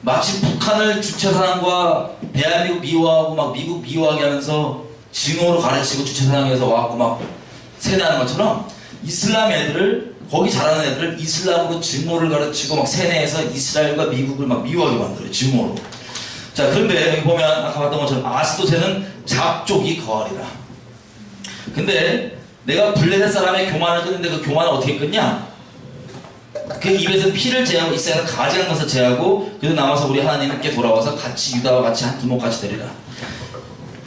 마치 북한을 주체사상과 대한민국 미워하고 막 미국 미워하게 하면서 증오로 가르치고 주체사상에서 와갖고 막 세뇌하는 것처럼 이슬람 애들을, 거기 자라는 애들을 이슬람으로 증오를 가르치고 막 세뇌해서 이스라엘과 미국을 막 미워하게 만들어요. 증오로. 자, 그런데 여기 보면 아까 봤던 것처럼 아스도세는 잡족이 거하리라. 근데 내가 블레셋 사람의 교만을 끊는데 그 교만을 어떻게 끊냐? 그 입에서 피를 제하고 이스라엘은 가증한 것을 제하고 그래서 남아서 우리 하나님께 돌아와서 같이 유다와 같이 한 두목같이 되리라.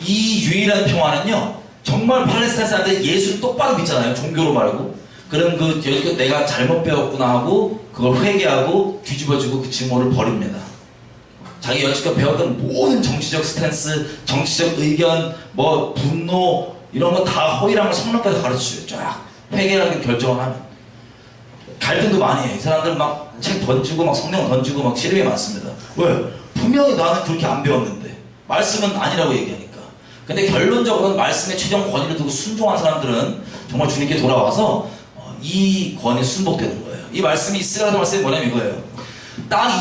이 유일한 평화는요, 정말 팔레스타인 사람들이 예수를 똑바로 믿잖아요. 종교로 말고. 그럼 여기 내가 잘못 배웠구나 하고 그걸 회개하고 뒤집어지고 그 증오를 버립니다. 자기 여지껏 배웠던 모든 정치적 스탠스, 정치적 의견, 뭐 분노 이런 거 다 허위라는 걸 성령까지 가르쳐줘요. 쫙 회개하게 결정을 하면. 갈등도 많이 해요. 이 사람들 막 책 던지고 막 성경 던지고 막 시름이 많습니다. 왜? 분명히 나는 그렇게 안 배웠는데 말씀은 아니라고 얘기하니까. 근데 결론적으로는 말씀에 최종 권위를 두고 순종한 사람들은 정말 주님께 돌아와서 이 권위에 순복되는 거예요. 이 말씀이 이스라엘 말씀이 뭐냐면 이거예요.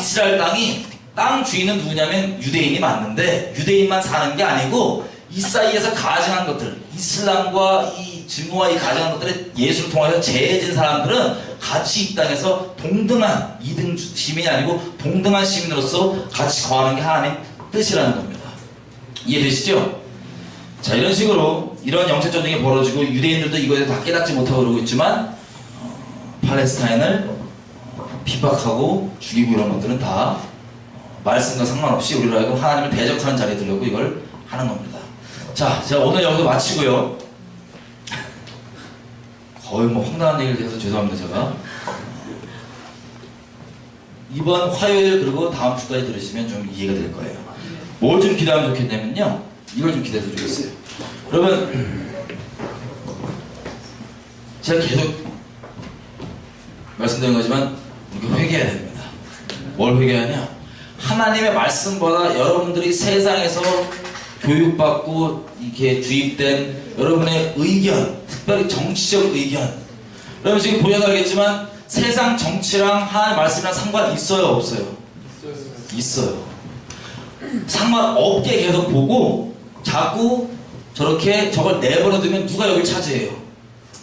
이스라엘 땅이 땅 주인은 누구냐면 유대인이 맞는데 유대인만 사는 게 아니고 이 사이에서 가증한 것들, 이슬람과 이 증오와 이 가증한 것들을 예수를 통해서 재해진 사람들은 같이 이 땅에서 동등한 2등 시민이 아니고 동등한 시민으로서 같이 거하는 게 하나님 뜻이라는 겁니다. 이해되시죠? 자, 이런 식으로 이런 영적 전쟁이 벌어지고 유대인들도 이거에 다 깨닫지 못하고 그러고 있지만 팔레스타인을 핍박하고 죽이고 이런 것들은 다 말씀과 상관없이 우리로 하여금 하나님을 대적하는 자리에 들려고 이걸 하는 겁니다. 자, 제가 오늘 여기서 마치고요. 거의 뭐 황당한 얘기를 해서 죄송합니다. 제가 이번 화요일 그리고 다음 주까지 들으시면 좀 이해가 될 거예요. 뭘 좀 기대하면 좋겠냐면요, 이걸 좀 기대해 주겠어요. 여러분, 제가 계속 말씀드린 거지만 우리가 회개해야 됩니다. 뭘 회개하냐? 하나님의 말씀보다 여러분들이 세상에서 교육받고 이렇게 주입된 여러분의 의견, 특별히 정치적 의견, 여러분 지금 보셔서 알겠지만 세상 정치랑 하나님의 말씀이랑 상관 있어요, 없어요? 있어요. 상관없게 계속 보고 자꾸 저렇게 저걸 내버려두면 누가 여길 차지해요?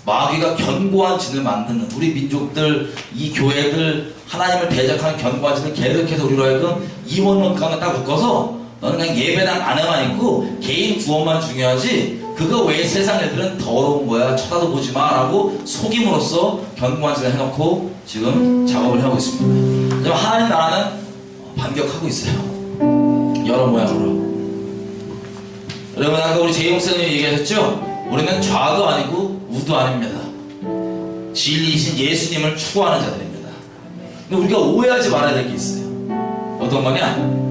마귀가 견고한 진을 만드는 우리 민족들, 이 교회들, 하나님을 대적하는 견고한 진을 계속해서 우리로 하여금 이원론강을 딱 묶어서 너는 그냥 예배당 안에만 있고 개인 구원만 중요하지 그거 외에 세상 애들은 더러운 거야, 쳐다도 보지 마 라고 속임으로써 견고한 진을 해놓고 지금 작업을 하고 있습니다. 하지만 하나님 나라는 반격하고 있어요. 여러 모양으로. 여러분 아까 우리 제이용 선생님이 얘기하셨죠? 우리는 좌도 아니고 우도 아닙니다. 진리이신 예수님을 추구하는 자들입니다. 근데 우리가 오해하지 말아야 될 게 있어요. 어떤 거냐?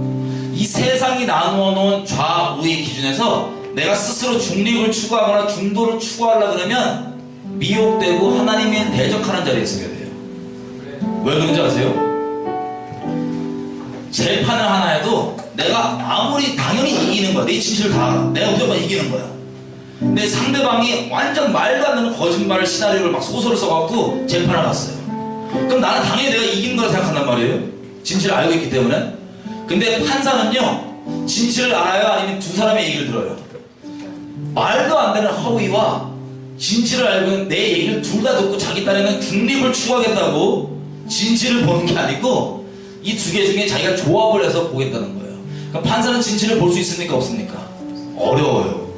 이 세상이 나누어 놓은 좌우의 기준에서 내가 스스로 중립을 추구하거나 중도를 추구하려고 그러면 미혹되고 하나님에 대적하는 자리에 서게 돼요. 왜 그런지 아세요? 재판을 하나 해도 내가 아무리 당연히 이기는 거야. 내 진실을 다 알아. 내가 무조건 이기는 거야. 근데 상대방이 완전 말도 안 되는 거짓말을 시나리오를 막 소설을 써갖고 재판을 갔어요. 그럼 나는 당연히 내가 이긴 거라 생각한단 말이에요. 진실을 알고 있기 때문에. 근데 판사는요, 진실을 알아요? 아니면 두 사람의 얘기를 들어요? 말도 안 되는 허위와 진실을 알고 있는 내 얘기를 둘 다 듣고 자기 딴에는 중립을 추구하겠다고 진실을 보는 게 아니고 이 두 개 중에 자기가 조합을 해서 보겠다는 거예요. 그럼 판사는 진실을 볼 수 있습니까? 없습니까? 어려워요.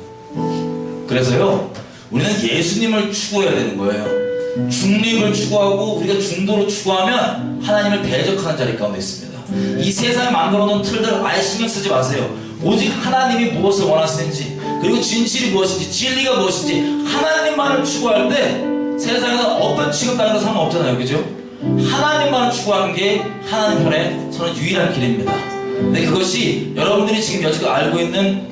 그래서요, 우리는 예수님을 추구해야 되는 거예요. 중립을 추구하고 우리가 중도를 추구하면 하나님을 대적하는 자리 가운데 있습니다. 이 세상에 만들어 놓은 틀들 아예 신경 쓰지 마세요. 오직 하나님이 무엇을 원하시는지, 그리고 진실이 무엇인지, 진리가 무엇인지 하나님만을 추구할 때 세상에는 어떤 취급당해도 상관없잖아요. 그죠? 하나님만을 추구하는 게 하나님 편에 저는 유일한 길입니다. 근데 그것이 여러분들이 지금 여지껏 알고 있는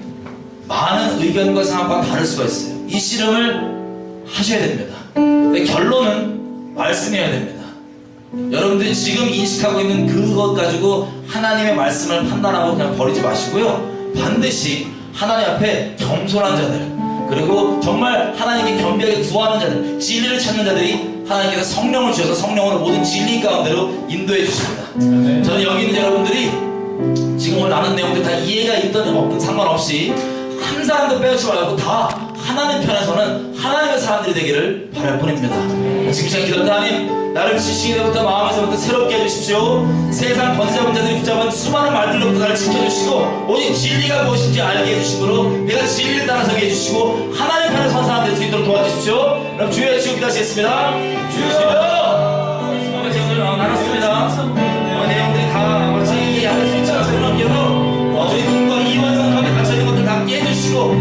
많은 의견과 생각과 다를 수가 있어요. 이 씨름을 하셔야 됩니다. 근데 결론은 말씀해야 됩니다. 여러분들이 지금 인식하고 있는 그것 가지고 하나님의 말씀을 판단하고 그냥 버리지 마시고요. 반드시 하나님 앞에 겸손한 자들, 그리고 정말 하나님께 겸비하게 구하는 자들, 진리를 찾는 자들이 하나님께서 성령을 주셔서 성령으로 모든 진리 가운데로 인도해 주십니다. 저는 여기 있는 여러분들이 지금 오늘 나눈 내용들 다 이해가 있든 없든 상관없이 한 사람도 빼놓지 말고 다 하나님 편에서는 하나님의 사람들이 되기를 바랄 뿐입니다. 지금 시간 기도할 하나님, 나를 지식에서부터 마음에서부터 새롭게 해주십시오. 세상 권세자분 자들이 붙잡은 수많은 말들로부터 나를 지켜주시고 오직 진리가 무엇인지 알게 해주시므로 내가 진리를 따라서게 해주시고 하나님 편에 선 사람 될 수 있도록 도와주십시오. 그럼 주여 주여 기도하시겠습니다. 주여 아버지 오늘 나눴습니다. 내용들이 다 마치 이해할 수 있지 않아서 그런 기도 저희 눈과 이완성 가운데 갇혀있는 것들 다 깨주시고